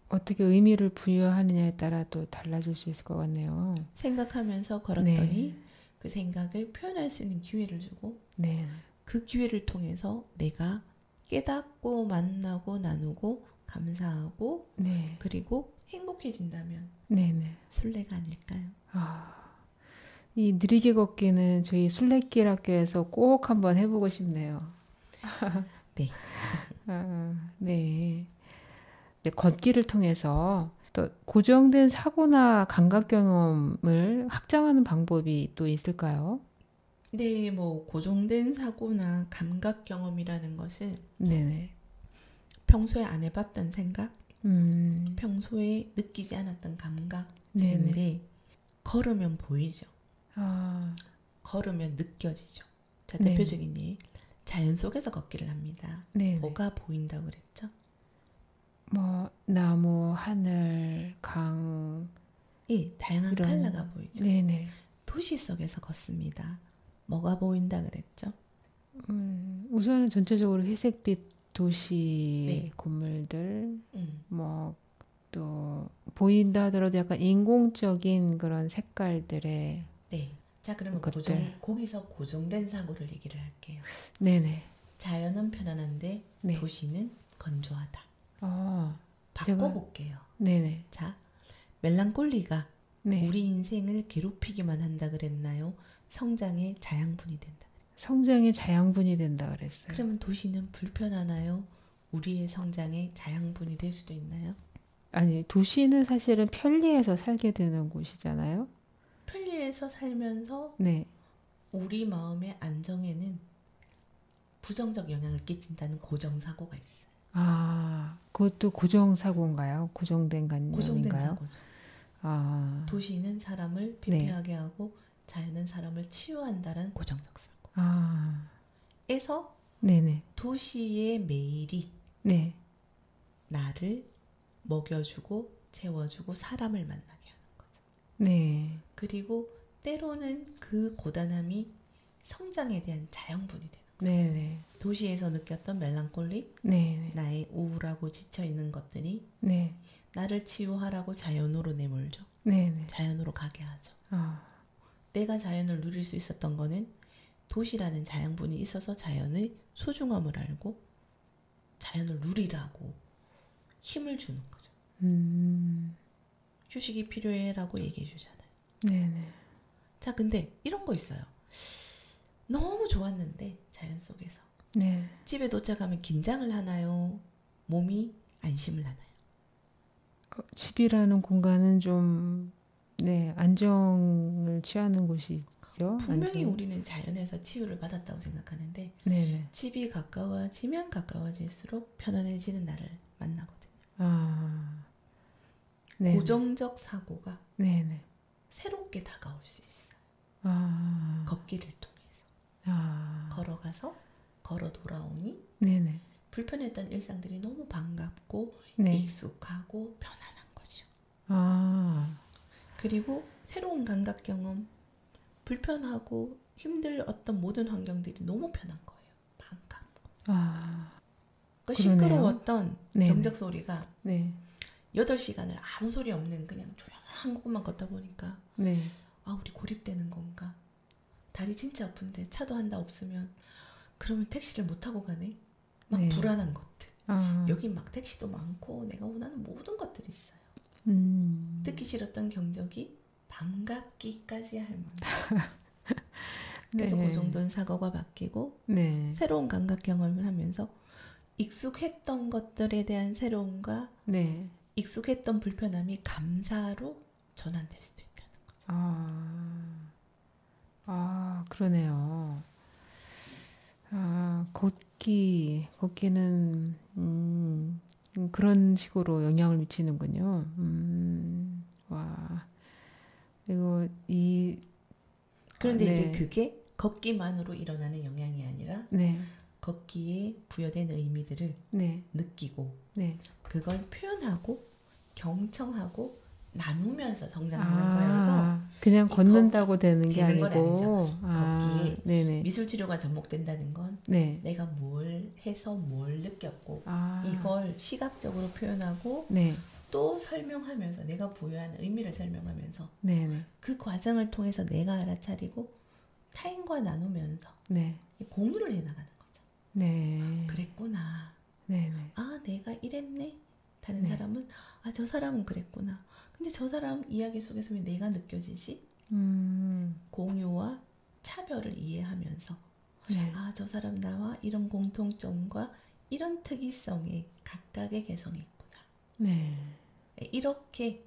A: 어떻게 의미를 부여하느냐에 따라 또 달라질 수 있을 것 같네요.
B: 생각하면서 걸었더니
A: 네.
B: 그 생각을 표현할 수 있는 기회를 주고
A: 네.
B: 그 기회를 통해서 내가 깨닫고 만나고 나누고 감사하고
A: 네.
B: 그리고 행복해진다면
A: 네네.
B: 순례가 아닐까요?
A: 아, 이 느리게 걷기는 저희 순례길 학교에서 꼭 한번 해보고 싶네요.
B: 네.
A: 아, 네. 네, 걷기를 통해서 또 고정된 사고나 감각 경험을 확장하는 방법이 또 있을까요?
B: 네, 뭐 고정된 사고나 감각 경험이라는 것은
A: 네네.
B: 평소에 안 해봤던 생각,
A: 음,
B: 평소에 느끼지 않았던
A: 네네.
B: 감각들인데 걸으면 보이죠.
A: 아,
B: 걸으면 느껴지죠. 자,
A: 네.
B: 대표적인 예, 자연 속에서 걷기를 합니다.
A: 네네.
B: 뭐가 보인다고 그랬죠?
A: 뭐 나무, 하늘, 강
B: 예, 다양한
A: 이런.
B: 컬러가 보이죠.
A: 네네.
B: 도시 속에서 걷습니다. 뭐가 보인다 그랬죠?
A: 우선은 전체적으로 회색빛 도시
B: 네.
A: 건물들,
B: 음,
A: 뭐 또 보인다 하더라도 약간 인공적인 그런 색깔들의
B: 네. 자, 그러면
A: 것들.
B: 거기서 고정된 사고를 얘기를 할게요.
A: 네네.
B: 자연은 편안한데
A: 네.
B: 도시는 건조하다.
A: 제가
B: 바꿔볼게요.
A: 네네.
B: 자, 멜랑콜리가
A: 네.
B: 우리 인생을 괴롭히기만 한다 그랬나요? 성장의 자양분이 된다.
A: 성장의 자양분이 된다 그랬어요.
B: 그러면 도시는 불편하나요? 우리의 성장의 자양분이 될 수도 있나요?
A: 아니, 도시는 사실은 편리해서 살게 되는 곳이잖아요.
B: 편리해서 살면서
A: 네.
B: 우리 마음의 안정에는 부정적 영향을 끼친다는 고정사고가 있어요.
A: 아, 그것도 고정사고인가요? 고정된
B: 고정된
A: 관념인가요?
B: 사고죠.
A: 아,
B: 도시는 사람을
A: 네.
B: 피폐하게 하고 자연은 사람을 치유한다는 고정적 사고.
A: 아,
B: 에서
A: 네네.
B: 도시의 매일이
A: 네.
B: 나를 먹여주고 채워주고 사람을 만나게 하는 거죠.
A: 네.
B: 그리고 때로는 그 고단함이 성장에 대한 자양분이 되는 거예요.
A: 네네.
B: 도시에서 느꼈던 멜랑콜리,
A: 네네.
B: 나의 우울하고 지쳐있는 것들이
A: 네.
B: 나를 치유하라고 자연으로 내몰죠.
A: 네네.
B: 자연으로 가게 하죠.
A: 아,
B: 내가 자연을 누릴 수 있었던 거는 도시라는 자양분이 있어서 자연의 소중함을 알고 자연을 누리라고 힘을 주는 거죠. 휴식이 필요해라고 얘기해 주잖아요.
A: 네네.
B: 자, 근데 이런 거 있어요. 너무 좋았는데 자연 속에서
A: 네.
B: 집에 도착하면 긴장을 하나요? 몸이 안심을 하나요?
A: 집이라는 공간은 좀, 네, 안정을 취하는 곳이죠.
B: 분명히
A: 안정.
B: 우리는 자연에서 치유를 받았다고 생각하는데
A: 네네.
B: 집이 가까워지면 가까워질수록 편안해지는 나를 만나거든요.
A: 아, 네네.
B: 고정적 사고가
A: 네네.
B: 새롭게 다가올 수 있어요.
A: 아,
B: 걷기를 통해서.
A: 아,
B: 걸어가서 걸어 돌아오니
A: 네네.
B: 불편했던 일상들이 너무 반갑고
A: 네.
B: 익숙하고 편안한 거죠.
A: 아,
B: 그리고 새로운 감각 경험, 불편하고 힘들 어떤 모든 환경들이 너무 편한 거예요. 반갑고.
A: 아,
B: 그러니까
A: 그러네요.
B: 시끄러웠던
A: 네네.
B: 경적 소리가
A: 네.
B: 8시간을 아무 소리 없는 그냥 조용한 곳만 걷다 보니까
A: 네.
B: 아, 우리 고립되는 건가? 다리 진짜 아픈데 차도 한다 없으면 그러면 택시를 못 타고 가네? 막
A: 네.
B: 불안한 것들.
A: 아,
B: 여기 막 택시도 많고 내가 원하는 모든 것들이 있어요. 듣기 싫었던 경적이 반갑기까지 할 만큼. 그래서
A: 네.
B: 고정된 사고가 바뀌고
A: 네.
B: 새로운 감각 경험을 하면서 익숙했던 것들에 대한 새로움과
A: 네.
B: 익숙했던 불편함이 감사로 전환될 수도 있다는 거죠.
A: 아, 아, 그러네요. 아, 걷기는, 그런 식으로 영향을 미치는군요. 와, 이거,
B: 그런데 이제
A: 네,
B: 그게 걷기만으로 일어나는 영향이 아니라
A: 네,
B: 걷기에 부여된 의미들을
A: 네,
B: 느끼고
A: 네.
B: 그걸 표현하고 경청하고 나누면서 성장하는 거여서
A: 아, 그냥
B: 이
A: 걷는다고 되는 게
B: 되는 건
A: 아니고,
B: 아니죠.
A: 아,
B: 걷기에
A: 네네,
B: 미술 치료가 접목된다는 건
A: 네,
B: 내가 뭘 해서 뭘 느꼈고
A: 아,
B: 이걸 시각적으로 표현하고
A: 네,
B: 또 설명하면서 내가 부여한 의미를 설명하면서
A: 네네,
B: 그 과정을 통해서 내가 알아차리고 타인과 나누면서
A: 네,
B: 공유를 해나가는 거죠.
A: 네,
B: 그랬구나.
A: 네네,
B: 아, 내가 이랬네. 다른
A: 네,
B: 사람은 아, 저 사람은 그랬구나. 근데 저 사람 이야기 속에서 왜 내가 느껴지지? 공유와 차별을 이해하면서
A: 네,
B: 아, 저 사람 나와 이런 공통점과 이런 특이성에 각각의 개성이 있구나.
A: 네.
B: 이렇게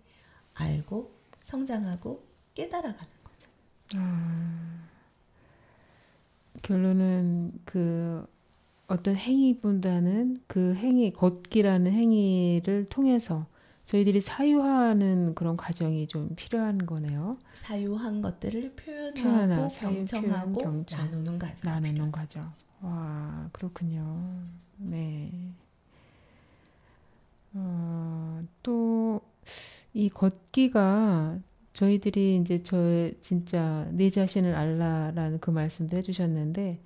B: 알고 성장하고 깨달아가는 거죠.
A: 아, 결론은 그 어떤 행위보다는 그 행위, 걷기라는 행위를 통해서 저희들이 사유하는 그런 과정이 좀 필요한 거네요.
B: 사유한 것들을 표현하고
A: 표현하, 사유, 표현,
B: 경청하고
A: 경청,
B: 나누는 과정.
A: 나누는 과정. 와, 그렇군요. 네. 또 이 걷기가 저희들이 이제 진짜 내 자신을 알라라는 그 말씀도 해주셨는데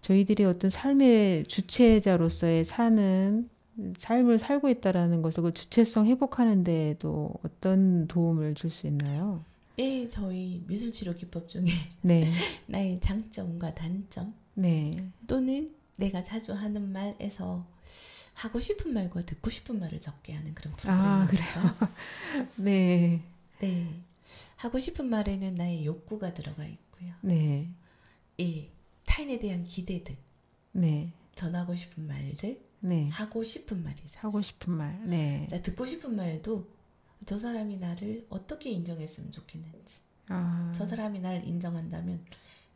A: 저희들이 어떤 삶의 주체자로서의 사는 삶을 살고 있다라는 것을 그 주체성 회복하는 데에도 어떤 도움을 줄 수 있나요?
B: 예, 저희 미술치료 기법 중에
A: 네,
B: 나의 장점과 단점
A: 네,
B: 또는 내가 자주 하는 말에서 하고 싶은 말과 듣고 싶은 말을 적게 하는 그런
A: 아,
B: 프로그램이 있어요.
A: 네,
B: 네. 하고 싶은 말에는 나의 욕구가 들어가 있고요.
A: 네,
B: 예. 타인에 대한 기대들,
A: 네,
B: 전하고 싶은 말들,
A: 네.
B: 하고 싶은 말이잖아요.
A: 하고 싶은 말, 네.
B: 자, 듣고 싶은 말도 저 사람이 나를 어떻게 인정했으면 좋겠는지.
A: 아,
B: 저 사람이 나를 인정한다면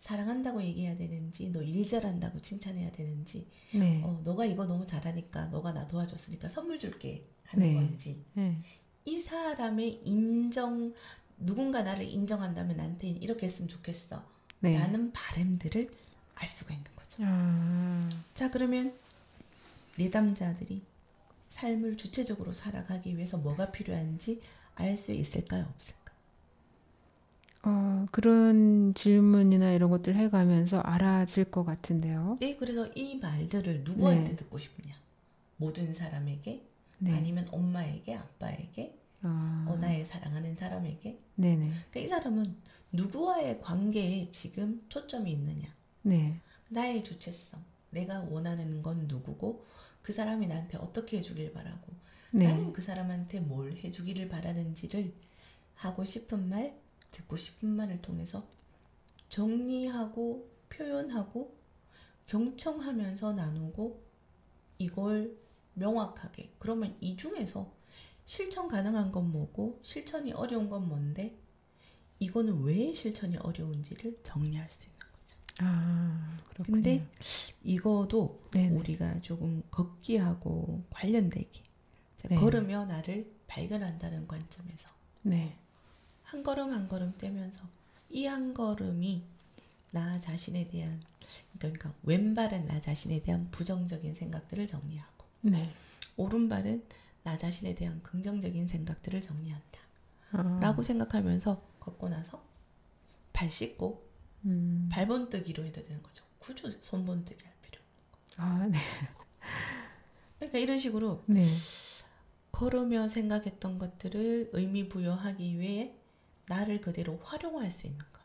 B: 사랑한다고 얘기해야 되는지, 너 일 잘한다고 칭찬해야 되는지,
A: 네.
B: 너가 이거 너무 잘하니까 너가 나 도와줬으니까 선물 줄게 하는
A: 네.
B: 건지,
A: 네.
B: 이 사람의 인정, 누군가 나를 인정한다면 나한테 이렇게 했으면 좋겠어
A: 네.
B: 라는 바람들을 알 수가 있는 거죠.
A: 아,
B: 자, 그러면 내담자들이 삶을 주체적으로 살아가기 위해서 뭐가 필요한지 알 수 있을까요? 없을까요?
A: 그런 질문이나 이런 것들 해가면서 알아질 것 같은데요.
B: 네, 그래서 이 말들을 누구한테
A: 네.
B: 듣고 싶냐? 모든 사람에게?
A: 네.
B: 아니면 엄마에게, 아빠에게? 나의 사랑하는 사람에게?
A: 네네.
B: 그러니까 이 사람은 누구와의 관계에 지금 초점이 있느냐?
A: 네.
B: 나의 주체성, 내가 원하는 건 누구고 그 사람이 나한테 어떻게 해주길 바라고
A: 네.
B: 나는 그 사람한테 뭘 해주기를 바라는지를 하고 싶은 말, 듣고 싶은 말을 통해서 정리하고 표현하고 경청하면서 나누고 이걸 명확하게, 그러면 이 중에서 실천 가능한 건 뭐고 실천이 어려운 건 뭔데, 이거는 왜 실천이 어려운지를 정리할 수 있는 거죠.
A: 그렇군요.
B: 근데 이거도
A: 네네.
B: 우리가 조금 걷기하고 관련되게, 자,
A: 네.
B: 걸으며 나를 발견한다는 관점에서
A: 네.
B: 한 걸음 한 걸음 떼면서 이 한 걸음이 나 자신에 대한, 그러니까 왼발은 나 자신에 대한 부정적인 생각들을 정리하고
A: 네.
B: 오른발은 나 자신에 대한 긍정적인 생각들을 정리한다
A: 아,
B: 라고 생각하면서 걷고 나서 발 씻고 발본뜨기로 해도 되는 거죠. 굳이 손본뜨기 할 필요 없는 거.
A: 네.
B: 그러니까 이런 식으로
A: 네.
B: 걸으며 생각했던 것들을 의미 부여하기 위해 나를 그대로 활용할 수 있는 것.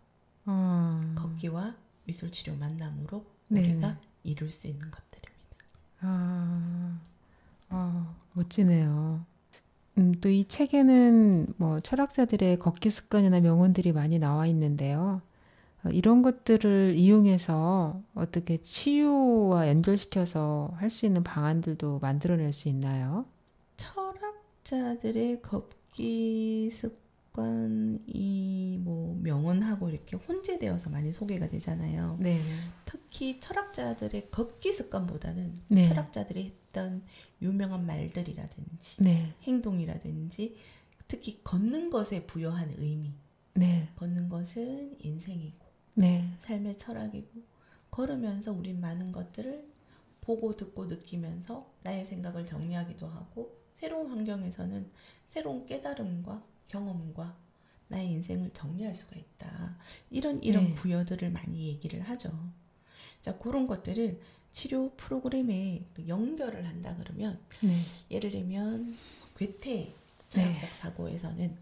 B: 걷기와 미술치료 만남으로
A: 네네.
B: 우리가 이룰 수 있는 것들입니다.
A: 멋지네요. 또 이 책에는 뭐 철학자들의 걷기 습관이나 명언들이 많이 나와 있는데요. 이런 것들을 이용해서 어떻게 치유와 연결시켜서 할 수 있는 방안들도 만들어낼 수 있나요?
B: 철학자들의 걷기 습관이 뭐 명언하고 이렇게 혼재되어서 많이 소개가 되잖아요.
A: 네.
B: 특히 철학자들의 걷기 습관보다는
A: 네.
B: 철학자들이 했던 유명한 말들이라든지
A: 네.
B: 행동이라든지 특히 걷는 것에 부여한 의미,
A: 네.
B: 걷는 것은 인생이고
A: 네.
B: 삶의 철학이고 걸으면서 우린 많은 것들을 보고 듣고 느끼면서 나의 생각을 정리하기도 하고 새로운 환경에서는 새로운 깨달음과 경험과 나의 인생을 정리할 수가 있다. 이런
A: 네.
B: 부여들을 많이 얘기를 하죠. 자, 그런 것들을 치료 프로그램에 연결을 한다 그러면
A: 네.
B: 예를 들면 괴테 철학적 사고에서는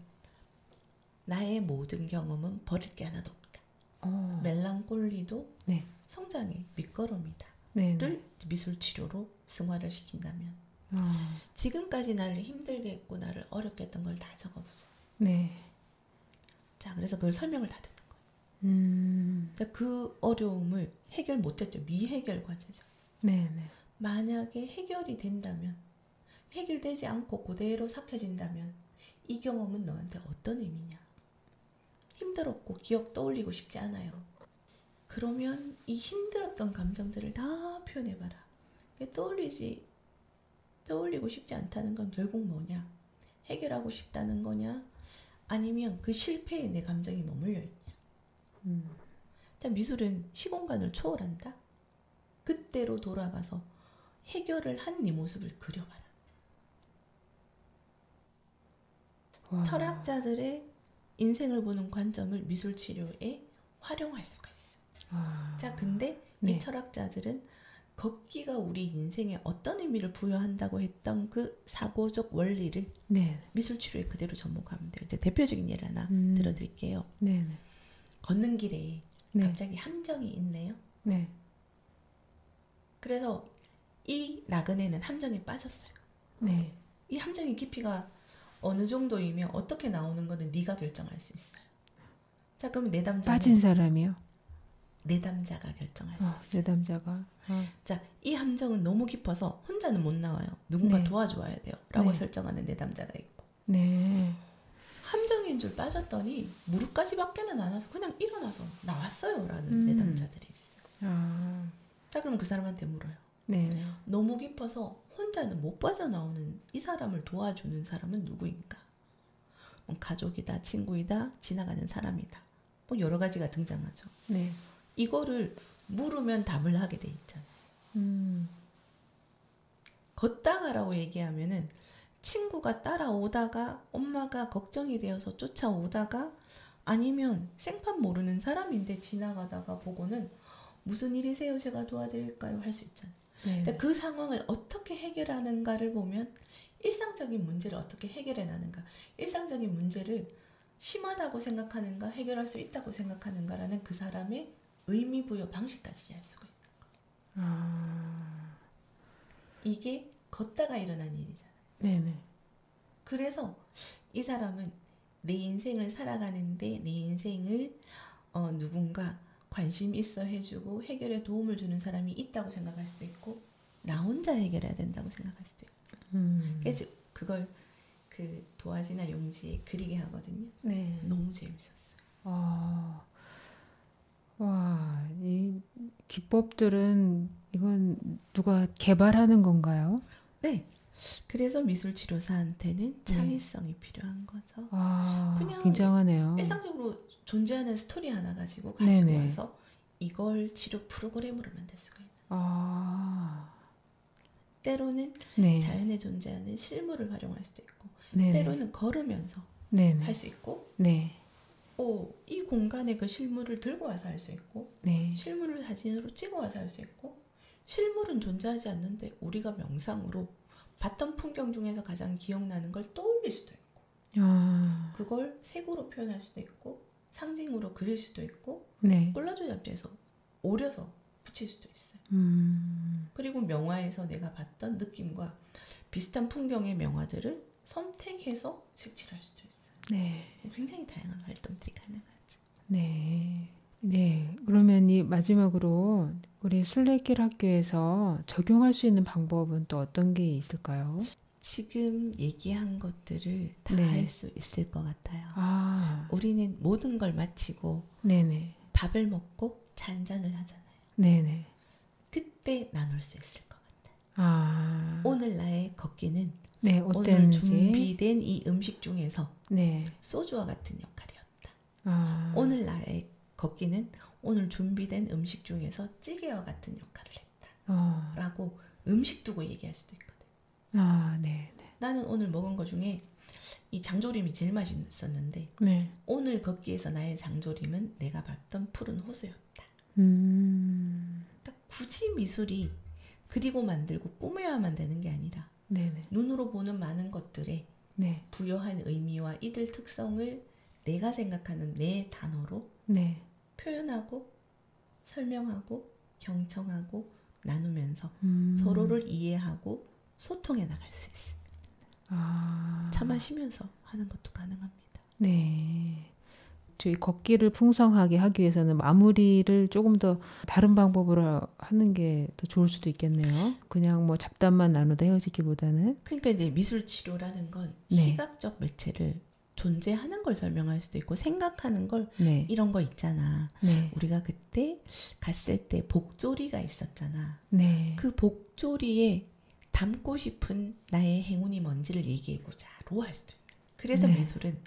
B: 나의 모든 경험은 버릴 게 하나도 없다. 멜랑콜리도
A: 네.
B: 성장의 밑거름이다.
A: 네.
B: 를 미술 치료로 승화를 시킨다면 지금까지 나를 힘들게 했고 나를 어렵게 했던 걸 다 적어보자.
A: 네.
B: 자, 그래서 그걸 설명을 다 듣는 거예요. 자, 그 어려움을 해결 못했죠. 미해결 과제죠.
A: 네. 네.
B: 만약에 해결이 된다면, 해결되지 않고 그대로 삭혀진다면 이 경험은 너한테 어떤 의미냐? 힘들었고 기억 떠올리고 싶지 않아요. 그러면 이 힘들었던 감정들을 다 표현해봐라. 떠올리고 싶지 않다는 건 결국 뭐냐? 해결하고 싶다는 거냐? 아니면 그 실패에 내 감정이 머물려 있냐? 자, 미술은 시공간을 초월한다. 그때로 돌아가서 해결을 한 네 모습을 그려봐라.
A: 와.
B: 철학자들의 인생을 보는 관점을 미술 치료에 활용할 수가 있어요. 자, 근데
A: 네.
B: 이 철학자들은 걷기가 우리 인생에 어떤 의미를 부여한다고 했던 그 사고적 원리를
A: 네.
B: 미술 치료에 그대로 접목하면 돼요. 이제 대표적인 예를 하나 들어드릴게요.
A: 네.
B: 걷는 길에
A: 네.
B: 갑자기 함정이 있네요.
A: 네.
B: 그래서 이 나그네는 함정에 빠졌어요.
A: 네.
B: 이 함정의 깊이가 어느 정도이면 어떻게 나오는 거는 네가 결정할 수 있어요. 자, 그러면 내담자는
A: 빠진 사람이요?
B: 내담자가 결정할 수 있어요.
A: 내담자가.
B: 자, 이 함정은 너무 깊어서 혼자는 못 나와요. 누군가
A: 네.
B: 도와줘야 돼요. 라고
A: 네.
B: 설정하는 내담자가 있고,
A: 네.
B: 함정인 줄 빠졌더니 무릎까지밖에는 안 와서 그냥 일어나서 나왔어요 라는 내담자들이 있어요. 자, 그럼 그 사람한테 물어요.
A: 네.
B: 너무 깊어서 혼자는 못 빠져나오는 이 사람을 도와주는 사람은 누구인가? 가족이다, 친구이다, 지나가는 사람이다. 뭐 여러 가지가 등장하죠.
A: 네.
B: 이거를 물으면 답을 하게 돼 있잖아요. 걷다가라고 얘기하면은 친구가 따라오다가 엄마가 걱정이 되어서 쫓아오다가 아니면 생판 모르는 사람인데 지나가다가 보고는 무슨 일이세요? 제가 도와드릴까요? 할 수 있잖아요.
A: 네.
B: 근데 그 상황을 어떻게 해결하는가를 보면 일상적인 문제를 어떻게 해결해 나는가, 일상적인 문제를 심하다고 생각하는가, 해결할 수 있다고 생각하는가라는 그 사람의 의미 부여 방식까지 알 수가 있는 거예요. 이게 걷다가 일어난 일이잖아요.
A: 네네.
B: 그래서 이 사람은 내 인생을 살아가는데 내 인생을 누군가 관심 있어 해주고 해결에 도움을 주는 사람이 있다고 생각할 수도 있고 나 혼자 해결해야 된다고 생각할 수도 있고 그래서 그걸 그 도화지나 용지에 그리게 하거든요.
A: 네.
B: 너무 재밌었어요.
A: 와, 이 기법들은 이건 누가 개발하는 건가요?
B: 네. 그래서 미술치료사한테는 창의성이 필요한 거죠. 그냥
A: 굉장하네요.
B: 일상적으로 존재하는 스토리 하나 가지고
A: 네네.
B: 와서 이걸 치료 프로그램으로 만들 수가 있는. 때로는
A: 네.
B: 자연에 존재하는 실물을 활용할 수도 있고
A: 네네.
B: 때로는 걸으면서
A: 네네.
B: 할 수 있고
A: 네.
B: 이 공간에 그 실물을 들고 와서 할 수 있고
A: 네.
B: 실물을 사진으로 찍어 와서 할 수 있고 실물은 존재하지 않는데 우리가 명상으로 봤던 풍경 중에서 가장 기억나는 걸 떠올릴 수도 있고 그걸 색으로 표현할 수도 있고 상징으로 그릴 수도 있고
A: 네.
B: 콜라주 잡지에서 오려서 붙일 수도 있어요. 그리고 명화에서 내가 봤던 느낌과 비슷한 풍경의 명화들을 선택해서 색칠할 수도 있어요.
A: 네.
B: 굉장히 다양한 활동들이 가능하죠.
A: 네. 네. 그러면 이 마지막으로 우리 순례길 학교에서 적용할 수 있는 방법은 또 어떤 게 있을까요?
B: 지금 얘기한 것들을 다
A: 네.
B: 할 수 있을 것 같아요. 우리는 모든 걸 마치고
A: 네네.
B: 밥을 먹고 잔잔을 하잖아요.
A: 네네.
B: 그때 나눌 수 있을 것 같아요. 오늘 나의 걷기는
A: 네,
B: 오늘
A: 어땠는지.
B: 준비된 이 음식 중에서
A: 네.
B: 소주와 같은 역할이었다. 오늘 나의 걷기는 오늘 준비된 음식 중에서 찌개와 같은 역할을 했다. 라고 음식 두고 얘기할 수도 있거든.
A: 네.
B: 나는 오늘 먹은 것 중에 이 장조림이 제일 맛있었는데
A: 네.
B: 오늘 걷기에서 나의 장조림은 내가 봤던 푸른 호수였다. 그러니까 굳이 미술이 그리고 만들고 꾸며야만 되는 게 아니라
A: 네네.
B: 눈으로 보는 많은 것들에
A: 네.
B: 부여한 의미와 이들 특성을 내가 생각하는 내 단어로
A: 네.
B: 표현하고 설명하고 경청하고 나누면서 서로를 이해하고 소통해 나갈 수 있습니다. 차 마시면서 하는 것도 가능합니다.
A: 네. 저희 걷기를 풍성하게 하기 위해서는 마무리를 조금 더 다른 방법으로 하는 게 더 좋을 수도 있겠네요. 그냥 뭐 잡담만 나누다 헤어지기보다는.
B: 그러니까 이제 미술 치료라는 건
A: 네.
B: 시각적 매체를 존재하는 걸 설명할 수도 있고 생각하는 걸
A: 네.
B: 이런 거 있잖아.
A: 네.
B: 우리가 그때 갔을 때 복조리가 있었잖아.
A: 네.
B: 그 복조리에 담고 싶은 나의 행운이 뭔지를 얘기해보자로 할 수도 있는. 그래서
A: 네.
B: 미술은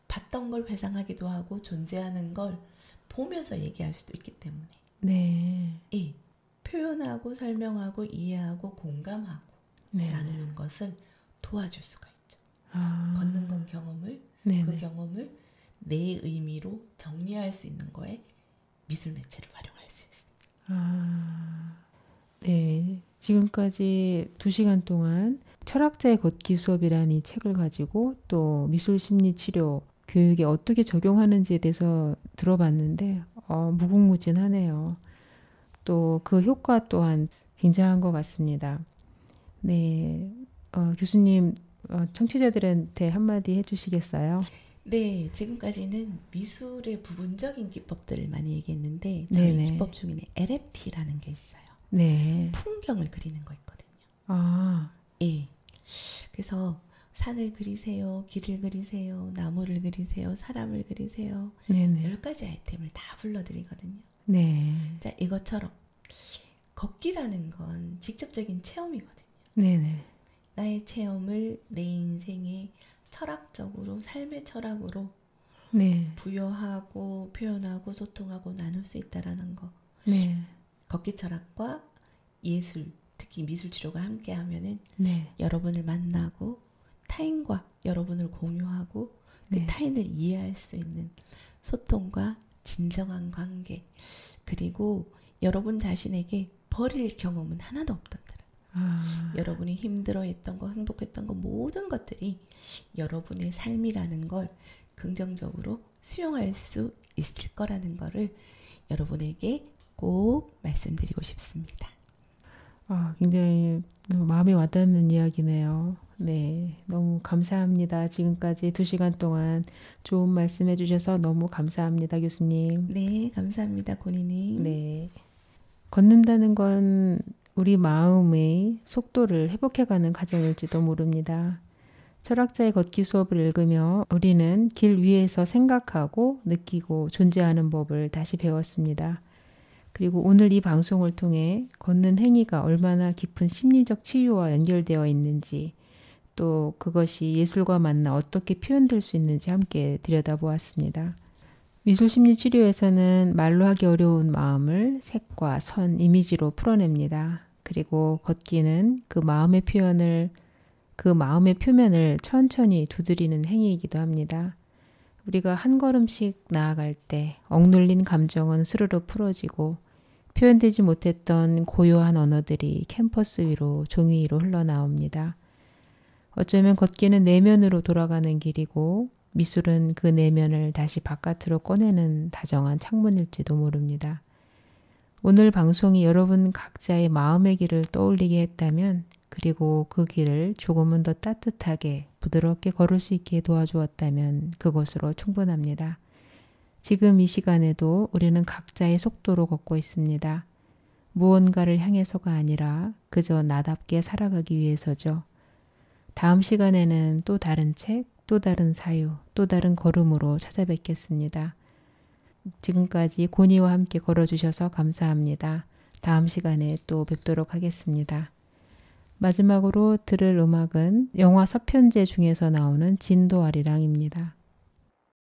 B: 봤던 걸 회상하기도 하고 존재하는 걸 보면서 얘기할 수도 있기 때문에
A: 네.
B: 표현하고 설명하고 이해하고 공감하고
A: 네.
B: 나누는 것을 도와줄 수가 있죠.
A: 아.
B: 걷는 건 경험을
A: 네네.
B: 그 경험을 내 의미로 정리할 수 있는 거에 미술 매체를 활용할 수 있습니다.
A: 네. 지금까지 2시간 동안 철학자의 걷기 수업이라는 이 책을 가지고 또 미술 심리 치료 교육에 어떻게 적용하는지에 대해서 들어봤는데 무궁무진하네요. 또 그 효과 또한 굉장한 것 같습니다. 네. 교수님 청취자들한테 한마디 해주시겠어요?
B: 네, 지금까지는 미술의 부분적인 기법들을 많이 얘기했는데 저희
A: 네네.
B: 기법 중에는 LFT라는 게 있어요.
A: 네.
B: 풍경을 그리는 거 있거든요.
A: 아,
B: 예. 그래서 산을 그리세요, 길을 그리세요, 나무를 그리세요, 사람을 그리세요.
A: 네네.
B: 10가지 아이템을 다 불러드리거든요.
A: 네.
B: 자, 이것처럼 걷기라는 건 직접적인 체험이거든요.
A: 네네.
B: 나의 체험을 내 인생의 철학적으로, 삶의 철학으로
A: 네.
B: 부여하고 표현하고 소통하고 나눌 수 있다라는 거.
A: 네.
B: 걷기 철학과 예술, 특히 미술 치료가 함께 하면은
A: 네.
B: 여러분을 만나고 타인과 여러분을 공유하고 그
A: 네.
B: 타인을 이해할 수 있는 소통과 진정한 관계, 그리고 여러분 자신에게 버릴 경험은 하나도 없답니다. 여러분이 힘들어했던 거, 행복했던 거 모든 것들이 여러분의 삶이라는 걸 긍정적으로 수용할 수 있을 거라는 거를 여러분에게 꼭 말씀드리고 싶습니다.
A: 굉장히 마음에 와닿는 이야기네요. 네, 너무 감사합니다. 지금까지 2시간 동안 좋은 말씀 해주셔서 너무 감사합니다, 교수님.
B: 네, 감사합니다, 고니님.
A: 네. 걷는다는 건 우리 마음의 속도를 회복해가는 과정일지도 모릅니다. 철학자의 걷기 수업을 읽으며 우리는 길 위에서 생각하고 느끼고 존재하는 법을 다시 배웠습니다. 그리고 오늘 이 방송을 통해 걷는 행위가 얼마나 깊은 심리적 치유와 연결되어 있는지, 또 그것이 예술과 만나 어떻게 표현될 수 있는지 함께 들여다보았습니다. 미술심리치료에서는 말로 하기 어려운 마음을 색과 선, 이미지로 풀어냅니다. 그리고 걷기는 그 마음의 표면을 천천히 두드리는 행위이기도 합니다. 우리가 한 걸음씩 나아갈 때 억눌린 감정은 스르르 풀어지고 표현되지 못했던 고요한 언어들이 캔버스 위로, 종이 위로 흘러나옵니다. 어쩌면 걷기는 내면으로 돌아가는 길이고 미술은 그 내면을 다시 바깥으로 꺼내는 다정한 창문일지도 모릅니다. 오늘 방송이 여러분 각자의 마음의 길을 떠올리게 했다면, 그리고 그 길을 조금은 더 따뜻하게 부드럽게 걸을 수 있게 도와주었다면 그것으로 충분합니다. 지금 이 시간에도 우리는 각자의 속도로 걷고 있습니다. 무언가를 향해서가 아니라 그저 나답게 살아가기 위해서죠. 다음 시간에는 또 다른 책, 또 다른 사유, 또 다른 걸음으로 찾아뵙겠습니다. 지금까지 고니와 함께 걸어주셔서 감사합니다. 다음 시간에 또 뵙도록 하겠습니다. 마지막으로 들을 음악은 영화 서편제 중에서 나오는 진도 아리랑입니다.